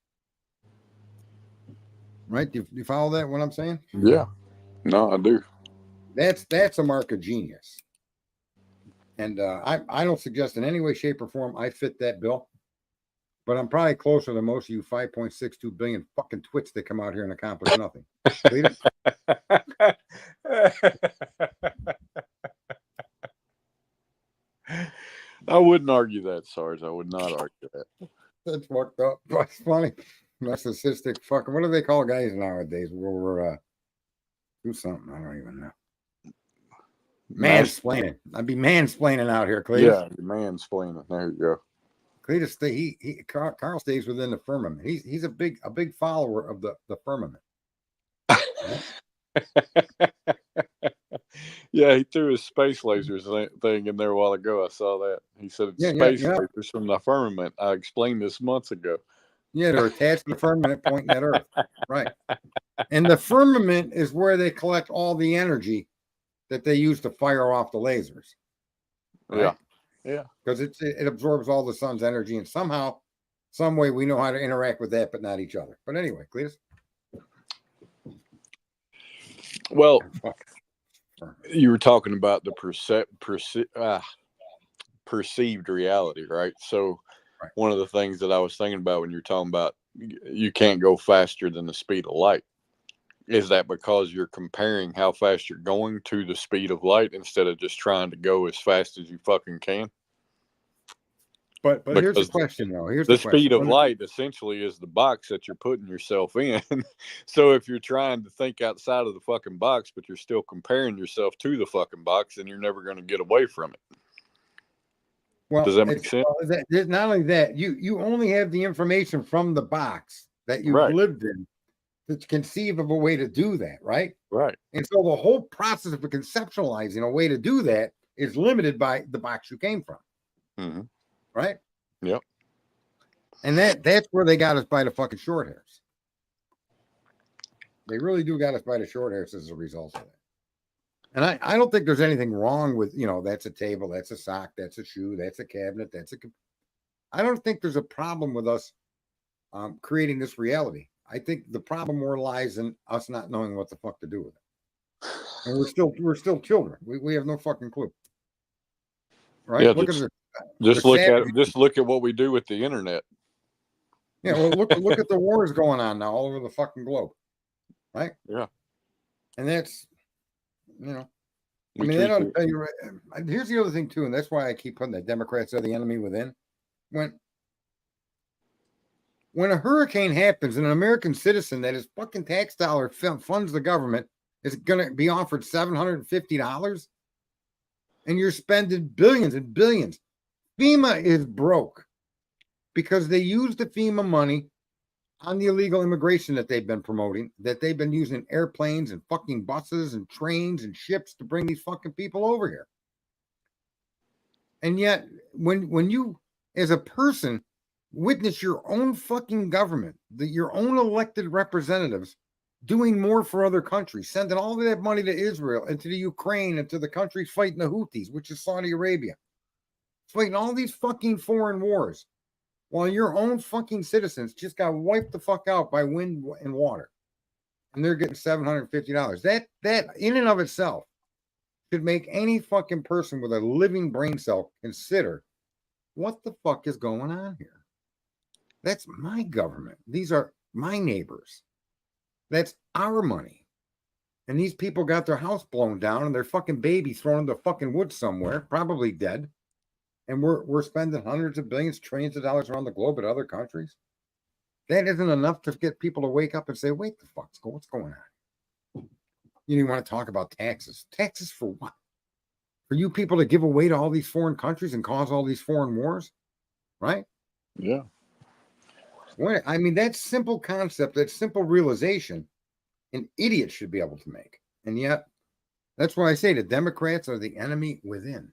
Right? Do you follow that, what I'm saying? Yeah. No, I do. That's a mark of genius. And I don't suggest in any way, shape, or form I fit that bill. But I'm probably closer to most of you 5.62 billion fucking twits that come out here and accomplish nothing. I wouldn't argue that, Sarge. I would not argue that. That's fucked up. That's funny. Narcissistic fucking. What do they call guys nowadays? We're do something. I don't even know. Mansplaining. I'd be mansplaining out here, Cletus. Yeah, mansplaining. There you go. Cletus, Carl stays within the firmament. He's a big follower of the firmament. Yeah, he threw his space lasers thing in there a while ago. I saw that. He said it's space lasers from the firmament. I explained this months ago. Yeah, they're attached to the firmament pointing at Earth. Right. And the firmament is where they collect all the energy that they use to fire off the lasers. Right? Yeah. Yeah. Because it absorbs all the sun's energy, and somehow, some way we know how to interact with that, but not each other. But anyway, Cletus. Well, you were talking about the perceived reality, right? So one of the things that I was thinking about when you're talking about you can't go faster than the speed of light, is that because you're comparing how fast you're going to the speed of light instead of just trying to go as fast as you fucking can? But here's the question, though. Here's the speed of light essentially is the box that you're putting yourself in. So if you're trying to think outside of the fucking box, but you're still comparing yourself to the fucking box, then you're never going to get away from it. Well, does that make sense? Not only that, you only have the information from the box that you've lived in to conceive of a way to do that, right? Right. And so the whole process of conceptualizing a way to do that is limited by the box you came from. Mm-hmm. Right? Yep. And that's where they got us by the fucking short hairs. They really do got us by the short hairs as a result of that. And I don't think there's anything wrong with, that's a table, that's a sock, that's a shoe, that's a cabinet, I don't think there's a problem with us creating this reality. I think the problem more lies in us not knowing what the fuck to do with it. And we're still children. We have no fucking clue. Right? Yeah, just look at what we do with the internet. Yeah, well, look at the wars going on now all over the fucking globe, right? Yeah, and that's I mean, that ought to tell you. Here's the other thing too, and that's why I keep putting the Democrats are the enemy within. When a hurricane happens, and an American citizen that is fucking tax dollar funds the government is going to be offered $750, and you're spending billions and billions. FEMA is broke because they use the FEMA money on the illegal immigration that they've been promoting, that they've been using airplanes and fucking buses and trains and ships to bring these fucking people over here. And yet, when you, as a person, witness your own fucking government, your own elected representatives doing more for other countries, sending all of that money to Israel and to the Ukraine and to the countries fighting the Houthis, which is Saudi Arabia, fighting all these fucking foreign wars, while your own fucking citizens just got wiped the fuck out by wind and water, and they're getting $750. That in and of itself should make any fucking person with a living brain cell consider what the fuck is going on here. That's my government. These are my neighbors. That's our money. And these people got their house blown down and their fucking baby thrown in the fucking woods somewhere, probably dead. And we're spending hundreds of billions, trillions of dollars around the globe at other countries. That isn't enough to get people to wake up and say, wait, what's going on? You didn't want to talk about taxes. Taxes for what? For you people to give away to all these foreign countries and cause all these foreign wars? Right? Yeah. I mean, that simple concept, that simple realization, an idiot should be able to make. And yet, that's why I say the Democrats are the enemy within.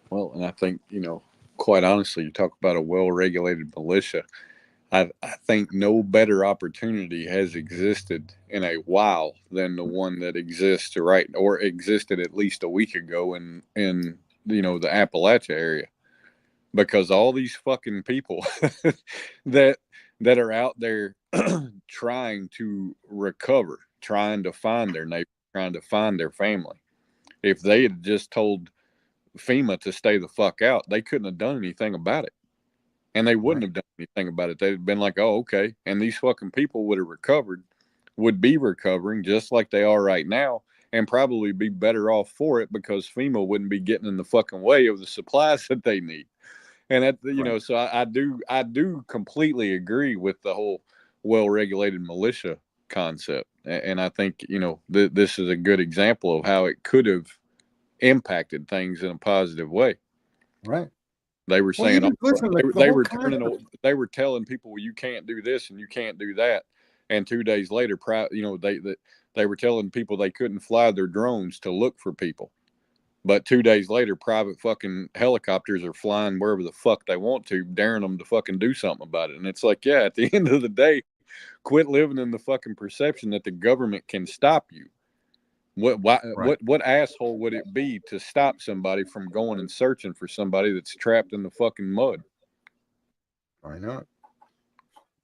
Well, and I think, quite honestly, you talk about a well-regulated militia. I think no better opportunity has existed in a while than the one that exists or existed at least a week ago in the Appalachia area, because all these fucking people that are out there trying to recover, trying to find their neighbor, trying to find their family. If they had just told FEMA to stay the fuck out, they couldn't have done anything about it. And they wouldn't have done anything about it. They'd have been like, oh, okay. And these fucking people would be recovering just like they are right now. and probably be better off for it because FEMA wouldn't be getting in the fucking way of the supplies that they need. And that, you know, so I do completely agree with the whole well-regulated militia concept, and I think, you know, this is a good example of how it could have impacted things in a positive way. Right. They were saying, listen, like they were they were telling people, well, you can't do this and you can't do that, and 2 days later, you know, they were telling people they couldn't fly their drones to look for people. But 2 days later, private fucking helicopters are flying wherever the fuck they want to, daring them to fucking do something about it. And it's like, yeah, at the end of the day, quit living in the fucking perception that the government can stop you. What asshole would it be to stop somebody from going and searching for somebody that's trapped in the fucking mud? I know.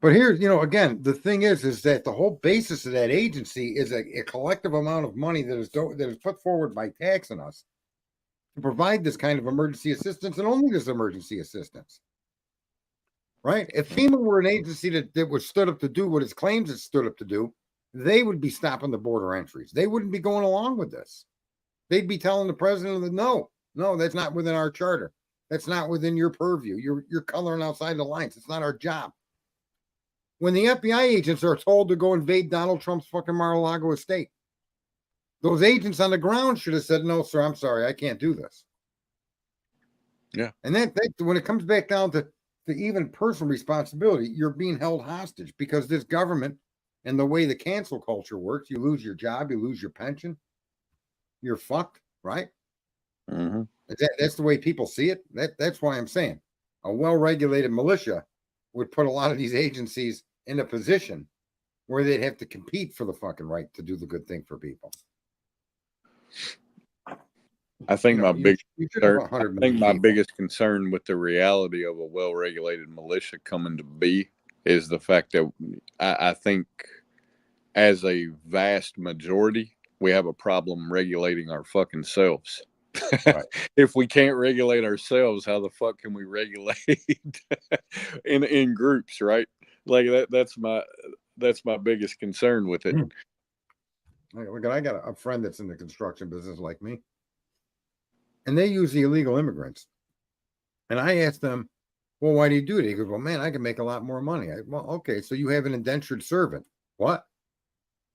But here's, you know, again, the thing is that the whole basis of that agency is a collective amount of money that is put forward by taxing us to provide this kind of emergency assistance, and only this emergency assistance. Right? If FEMA were an agency that was stood up to do what it claims it stood up to do, they would be stopping the border entries. They wouldn't be going along with this. They'd be telling the president that no, that's not within our charter. That's not within your purview. You're coloring outside the lines. It's not our job. When the FBI agents are told to go invade Donald Trump's fucking Mar-a-Lago estate, those agents on the ground should have said, no, sir, I'm sorry, I can't do this. Yeah. And that when it comes back down to even personal responsibility, you're being held hostage because this government and the way the cancel culture works, you lose your job, you lose your pension, you're fucked, right? Mm-hmm. That's the way people see it. That's why I'm saying a well-regulated militia would put a lot of these agencies in a position where they'd have to compete for the fucking right to do the good thing for people. I think my biggest concern with the reality of a well-regulated militia coming to be is the fact that I think as a vast majority, we have a problem regulating our fucking selves. Right. If we can't regulate ourselves, how the fuck can we regulate in groups, right? Like that's my biggest concern with it. Look, I got a friend that's in the construction business like me, and they use the illegal immigrants. And I asked them, well, why do you do it? He goes, well, man, I can make a lot more money. Well, okay, so you have an indentured servant. What?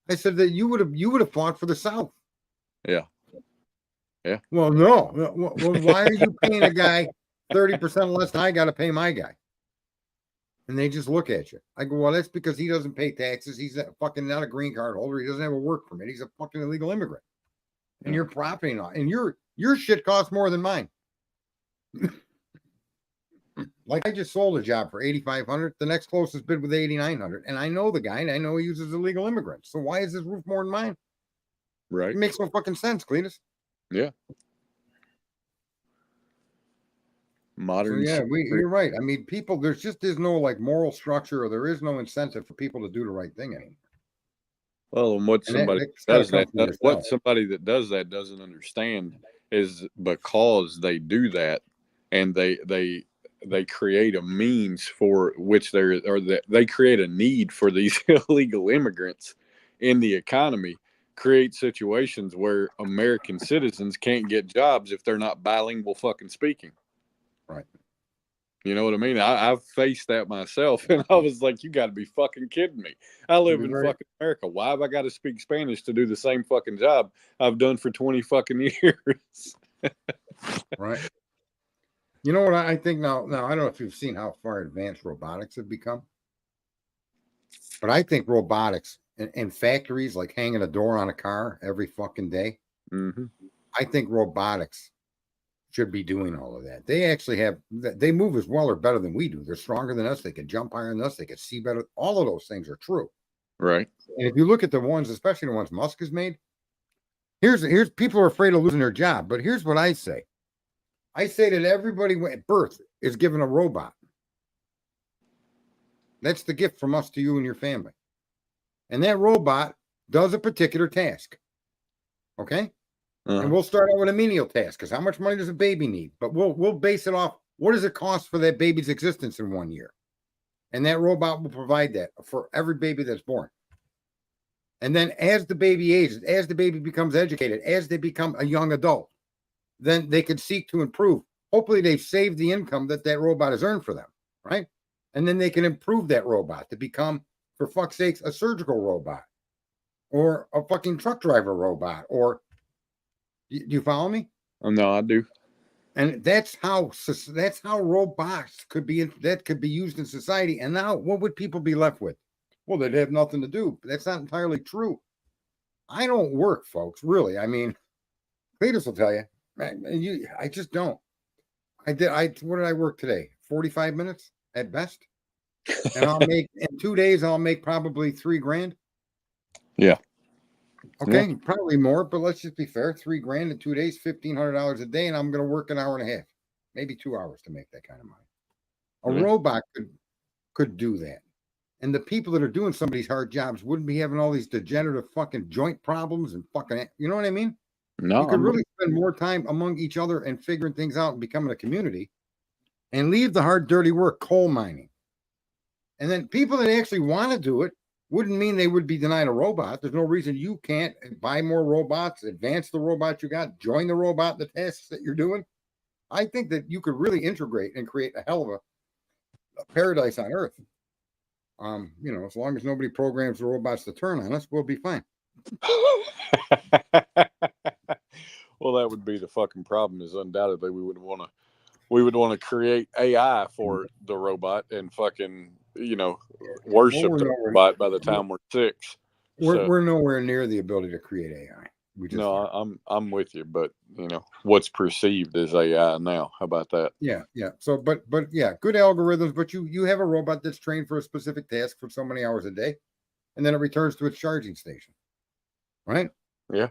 I said that you would have fought for the South. Yeah. Yeah. Well, no. Well, why are you paying a guy 30% less than I got to pay my guy? And they just look at you. I go, well, that's because he doesn't pay taxes. He's fucking not a green card holder. He doesn't have a work permit. He's a fucking illegal immigrant. And you're profiting on, and your shit costs more than mine. Like I just sold a job for $8,500. The next closest bid was $8,900, and I know the guy, and I know he uses illegal immigrants. So why is his roof more than mine? Right. It makes no fucking sense, Cletus. Yeah. Modern. So yeah, you're right. I mean, people, there's no like moral structure, or there is no incentive for people to do the right thing anymore. Well, and what somebody that does that doesn't understand is because they do that, and they create a means for which they create a need for these illegal immigrants in the economy, create situations where American citizens can't get jobs if they're not bilingual fucking speaking. Right. You know what I mean? I've faced that myself, and I was like, you got to be fucking kidding me. I live in fucking America. Why have I got to speak Spanish to do the same fucking job I've done for 20 fucking years? Right. You know what I think now? Now, I don't know if you've seen how far advanced robotics have become, but I think robotics in factories, like hanging a door on a car every fucking day, mm-hmm. I think robotics should be doing all of that. They actually they move as well or better than we do. They're stronger than us. They can jump higher than us. They can see better. All of those things are true. Right. And if you look at the ones, especially the ones Musk has made, here's people are afraid of losing their job. But here's what I say. I say that everybody at birth is given a robot. That's the gift from us to you and your family. And that robot does a particular task. Okay? Uh-huh. And we'll start out with a menial task, because how much money does a baby need? But we'll base it off, what does it cost for that baby's existence in 1 year? And that robot will provide that for every baby that's born. And then as the baby ages, as the baby becomes educated, as they become a young adult, then they can seek to improve. Hopefully they've saved the income that robot has earned for them, right? And then they can improve that robot to become, for fuck's sakes, a surgical robot or a fucking truck driver robot. Or do you follow me? Oh, no, I do. And that's how robots could be used in society. And now what would people be left with? Well, they'd have nothing to do. That's not entirely true. I don't work, folks, really. I mean, Cletus will tell you, I just don't. What did I work today? 45 minutes at best. And I'll make, in 2 days, I'll make probably $3,000. Yeah. Okay, probably more, but let's just be fair. $3,000 in 2 days, $1,500 a day, and I'm going to work an hour and a half, maybe 2 hours to make that kind of money. A robot could do that. And the people that are doing some of these hard jobs wouldn't be having all these degenerative fucking joint problems and fucking, you know what I mean? No, you could really spend more time among each other and figuring things out and becoming a community, and leave the hard, dirty work, coal mining. And then people that actually want to do it wouldn't mean they would be denied a robot. There's no reason you can't buy more robots, advance the robot you got, join the robot, the tasks that you're doing. I think that you could really integrate and create a hell of a paradise on Earth. As long as nobody programs the robots to turn on us, we'll be fine. Well, that would be the fucking problem. Is undoubtedly we would want to create AI for the robot and fucking worship the robot by the time we're 6. We're nowhere near the ability to create AI. I'm with you, but what's perceived as AI now. How about that? Yeah. So, but yeah, good algorithms. But you have a robot that's trained for a specific task for so many hours a day, and then it returns to its charging station, right? Yeah.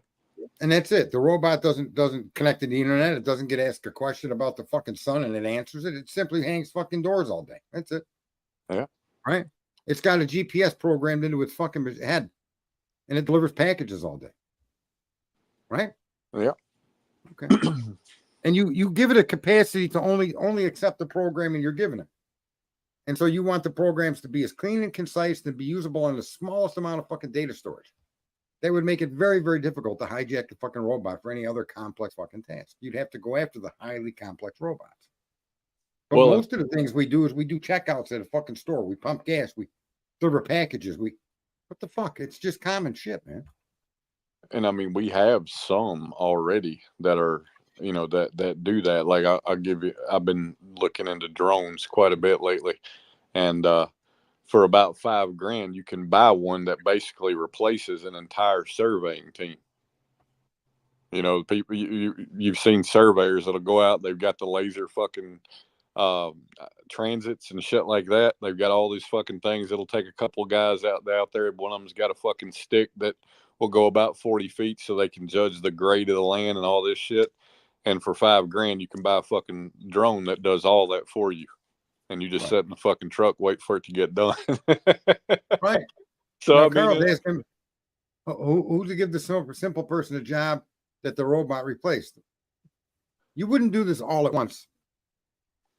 And that's it. The robot doesn't connect to the internet. It doesn't get asked a question about the fucking sun and it answers it. It simply hangs fucking doors all day. That's it. Yeah. Right. It's got a GPS programmed into its fucking head, and it delivers packages all day. Right. Yeah. Okay. And you give it a capacity to only accept the programming you're giving it. And so you want the programs to be as clean and concise and be usable on the smallest amount of fucking data storage. That would make it very, very difficult to hijack the fucking robot for any other complex fucking task. You'd have to go after the highly complex robots. But most of the things we do is we do checkouts at a fucking store. We pump gas. We deliver packages. What the fuck? It's just common shit, man. And I mean, we have some already that are, that do that. Like I've been looking into drones quite a bit lately, and for about $5,000, you can buy one that basically replaces an entire surveying team. People you've seen surveyors that'll go out. They've got the laser fucking transits and shit like that. They've got all these fucking things. It'll take a couple of guys out there. One of them's got a fucking stick that will go about 40 feet so they can judge the grade of the land and all this shit. And for $5,000, you can buy a fucking drone that does all that for you. And you just sit in the fucking truck, wait for it to get done. Right. So now, Carl's asking, who to give the simple person a job that the robot replaced? You wouldn't do this all at once.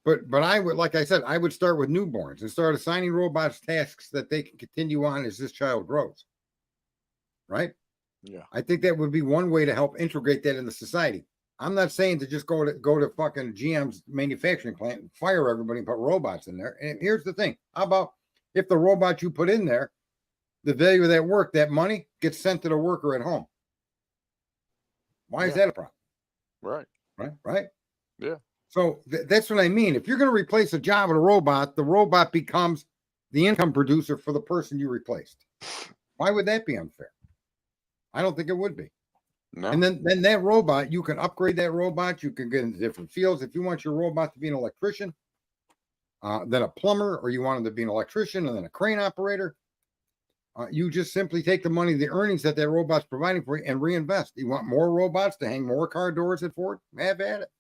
But I would, like I said, I would start with newborns and start assigning robots tasks that they can continue on as this child grows. Right? Yeah. I think that would be one way to help integrate that into society. I'm not saying to just go to fucking GM's manufacturing plant and fire everybody and put robots in there. And here's the thing. How about if the robot you put in there, the value of that work, that money gets sent to the worker at home? Why is that a problem? Right. Yeah. So that's what I mean. If you're going to replace a job with a robot, the robot becomes the income producer for the person you replaced. Why would that be unfair? I don't think it would be. No. And then that robot, you can upgrade that robot. You can get into different fields. If you want your robot to be an electrician, then a plumber, or you want him to be an electrician and then a crane operator, you just simply take the money, the earnings that robot's providing for you, and reinvest. You want more robots to hang more car doors at Ford? Have at it.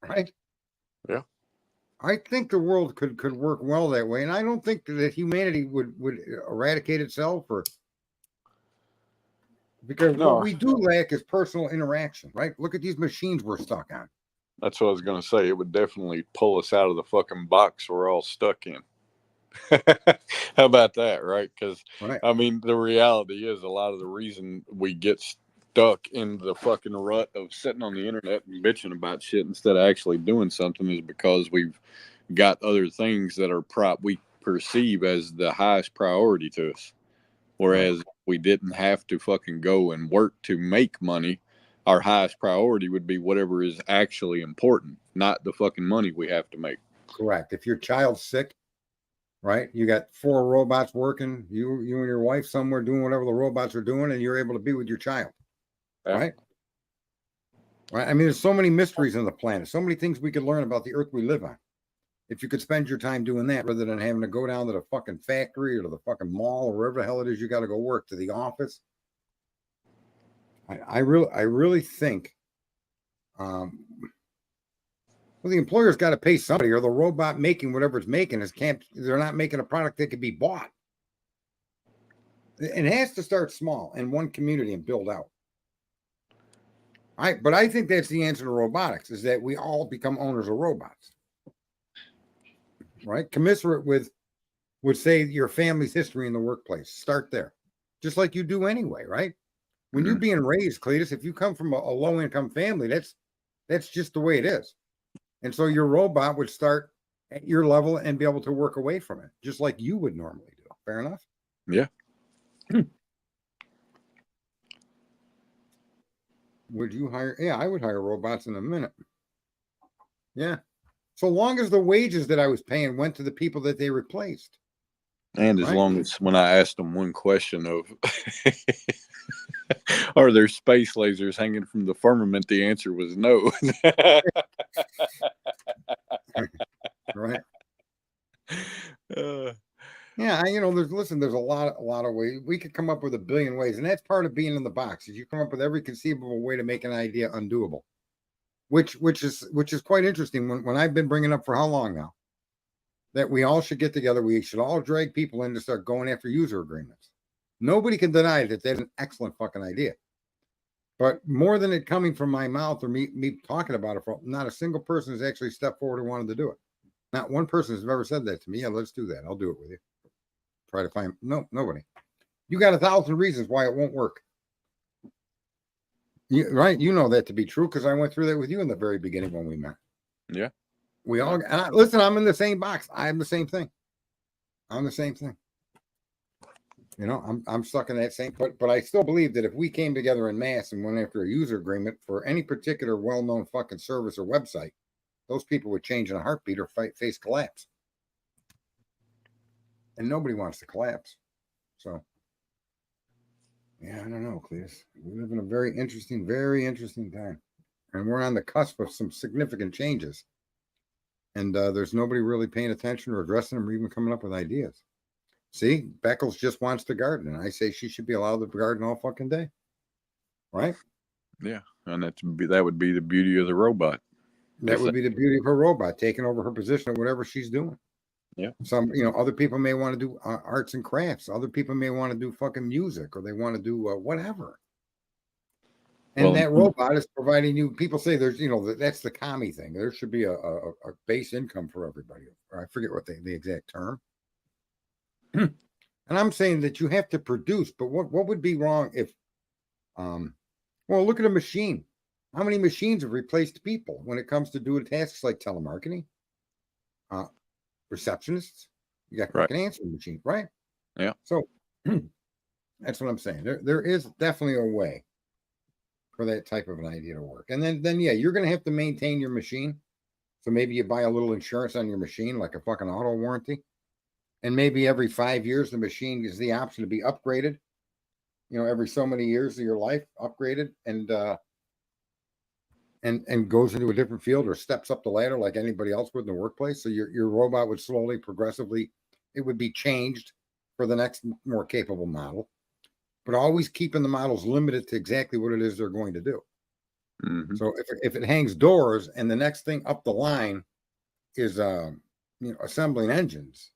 Right? Yeah. I think the world could work well that way. And I don't think that humanity would eradicate itself, because what we do lack is personal interaction, right? Look at these machines we're stuck on. That's what I was going to say. It would definitely pull us out of the fucking box we're all stuck in. How about that, right? Because Right. I mean, the reality is a lot of the reason we get stuck in the fucking rut of sitting on the internet and bitching about shit instead of actually doing something is because we've got other things that are we perceive as the highest priority to us. Right. Whereas we didn't have to fucking go and work to make money. Our highest priority would be whatever is actually important, not the fucking money we have to make. Correct. If your child's sick, right, you got 4 robots working, you and your wife somewhere doing whatever the robots are doing, and you're able to be with your child. Yeah. Right. Right. I mean, there's so many mysteries on the planet, so many things we could learn about the earth we live on. If you could spend your time doing that rather than having to go down to the fucking factory or to the fucking mall or wherever the hell it is you got to go work, to the office. I really think well, the employer's got to pay somebody, or the robot making whatever it's making they're not making a product that could be bought. It has to start small in one community and build out. But I think that's the answer to robotics, is that we all become owners of robots. Right? Commiserate with, would say, your family's history in the workplace. Start there. Just like you do anyway, right? When you're being raised, Cletus, if you come from a low-income family, that's just the way it is. And so your robot would start at your level and be able to work away from it, just like you would normally do. Fair enough? Yeah. Would you hire? Yeah, I would hire robots in a minute. Yeah. So long as the wages that I was paying went to the people that they replaced. And as Right? long as when I asked them one question of, are there space lasers hanging from the firmament, the answer was no. Right. uh, Yeah, there's a lot of ways we could come up with a billion ways, and that's part of being in the box. Is you come up with every conceivable way to make an idea undoable, which is quite interesting. When I've been bringing up for how long now that we all should get together, we should all drag people in to start going after user agreements. Nobody can deny that that's an excellent fucking idea. But more than it coming from my mouth or me talking about it, not a single person has actually stepped forward and wanted to do it. Not one person has ever said that to me. Yeah, let's do that. I'll do it with you. Try to find nobody. You got 1,000 reasons why it won't work. Right? You know that to be true because I went through that with you in the very beginning when we met. yeah. We all listen. I'm in the same box. I'm the same thing. I'm the same thing. I'm stuck in that same. But I still believe that if we came together in mass and went after a user agreement for any particular well-known fucking service or website, those people would change in a heartbeat or face collapse. And nobody wants to collapse. So, yeah, I don't know, Cletus. We live in a very interesting time. And we're on the cusp of some significant changes. And there's nobody really paying attention or addressing them or even coming up with ideas. See, Beckles just wants to garden. And I say she should be allowed to garden all fucking day. Right? Yeah. And that would be the beauty of the robot. That would be the beauty of her robot, taking over her position of whatever she's doing. Yeah. Some, other people may want to do arts and crafts. Other people may want to do fucking music, or they want to do whatever. And that robot is providing you. People say there's, that's the commie thing. There should be a base income for everybody. Or I forget what the exact term. And I'm saying that you have to produce. But what would be wrong if, well, look at a machine. How many machines have replaced people when it comes to doing tasks like telemarketing? Receptionists, you got fucking answering machines, right? Yeah. So that's what I'm saying. There is definitely a way for that type of an idea to work. And then yeah, you're gonna have to maintain your machine. So maybe you buy a little insurance on your machine, like a fucking auto warranty. And maybe every 5 years the machine gives the option to be upgraded. Every so many years of your life, upgraded and goes into a different field or steps up the ladder like anybody else would in the workplace. So your robot would slowly, progressively, it would be changed for the next more capable model, but always keeping the models limited to exactly what it is they're going to do. Mm-hmm. So if it hangs doors and the next thing up the line is assembling engines,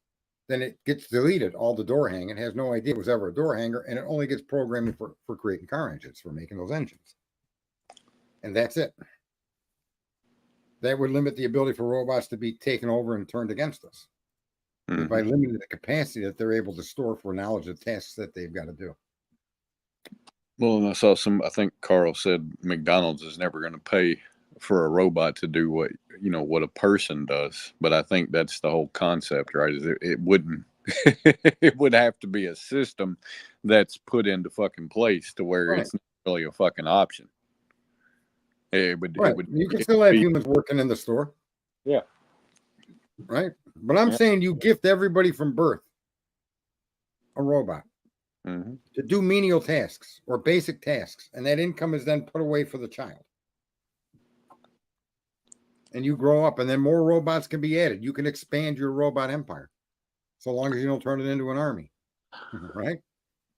then it gets deleted. All the door hanging, it has no idea it was ever a door hanger, and it only gets programming for creating car engines, for making those engines. And that's it. That would limit the ability for robots to be taken over and turned against us. is by limiting the capacity that they're able to store for knowledge of tasks that they've got to do. Well, and I saw I think Carl said McDonald's is never going to pay for a robot to do what a person does. But I think that's the whole concept, right? Is it wouldn't, it would have to be a system that's put into fucking place to where it's not really a fucking option. It would. You can still have humans working in the store. Yeah. Right. But I'm saying you gift everybody from birth a robot to do menial tasks or basic tasks, and that income is then put away for the child. And you grow up, and then more robots can be added. You can expand your robot empire, so long as you don't turn it into an army, right?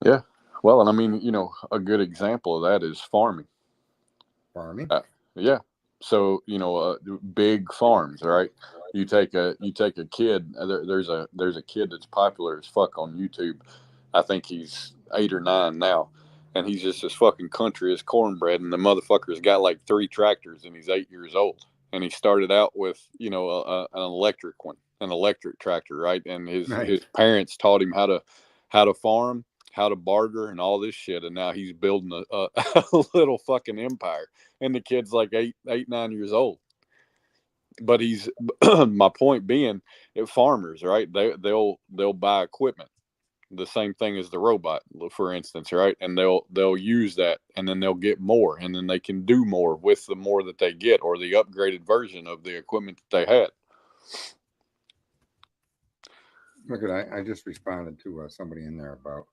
Yeah. Well, and I mean, a good example of that is farming. Farming. Yeah. So big farms, right? You take a kid. There's a kid that's popular as fuck on YouTube. I think he's 8 or 9 now, and he's just as fucking country as cornbread. And the motherfucker's got like 3 tractors, and he's 8 years old. And he started out with an electric one, an electric tractor, right? And his parents taught him how to farm, how to barter, and all this shit. And now he's building a little fucking empire. And the kid's like 9 years old. But he's my point being, farmers, right? They'll buy equipment, the same thing as the robot, for instance, right? And they'll use that, and then they'll get more, and then they can do more with the more that they get, or the upgraded version of the equipment that they had. Look at I just responded to somebody in there about.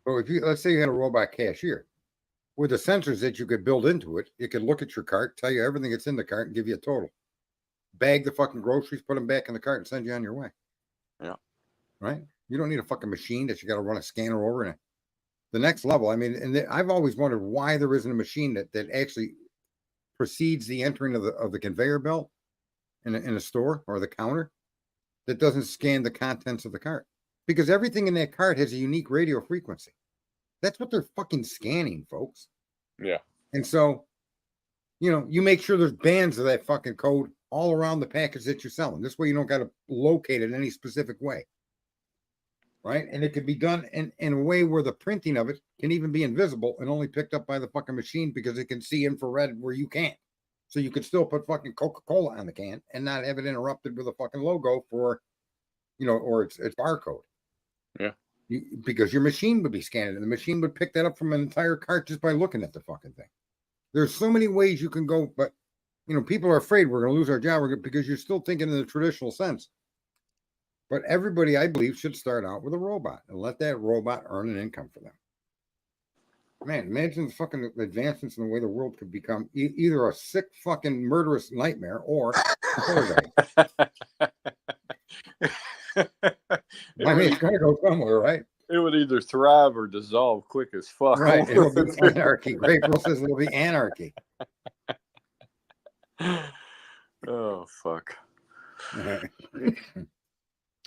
So if let's say you had a robot cashier with the sensors that you could build into it, it could look at your cart, tell you everything that's in the cart, and give you a total. Bag the fucking groceries, put them back in the cart, and send you on your way. Yeah. Right? You don't need a fucking machine that you got to run a scanner over. And the next level, I mean, and I've always wondered why there isn't a machine that actually precedes the entering of the conveyor belt in a store or the counter that doesn't scan the contents of the cart. Because everything in that cart has a unique radio frequency. That's what they're fucking scanning, folks. Yeah. And so, you make sure there's bands of that fucking code all around the package that you're selling. This way you don't got to locate it in any specific way. Right? And it could be done in a way where the printing of it can even be invisible and only picked up by the fucking machine because it can see infrared where you can't. So you could still put fucking Coca-Cola on the can and not have it interrupted with a fucking logo for, or its barcode. Yeah. Because your machine would be scanning and the machine would pick that up from an entire cart just by looking at the fucking thing. There's so many ways you can go, but people are afraid we're going to lose our job because you're still thinking in the traditional sense. But everybody, I believe, should start out with a robot and let that robot earn an income for them. Man, imagine the fucking advancements in the way the world could become either a sick fucking murderous nightmare or a paradise. I mean, it's going to go somewhere, right? It would either thrive or dissolve quick as fuck. Right. It'll be anarchy. Great Rule says it'll be anarchy. Oh, fuck.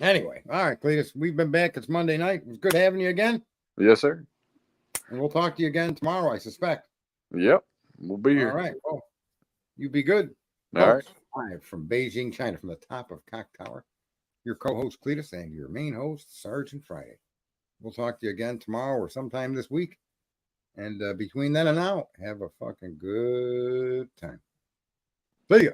Anyway, all right, Cletus, we've been back. It's Monday night. It was good having you again. Yes, sir. And we'll talk to you again tomorrow, I suspect. Yep. We'll be here. All right. Well, you be good. All right. Live from Beijing, China, from the top of Cock Tower. Your co-host, Cletus, and your main host, Sergeant Friday. We'll talk to you again tomorrow or sometime this week. And between then and now, have a fucking good time. See ya.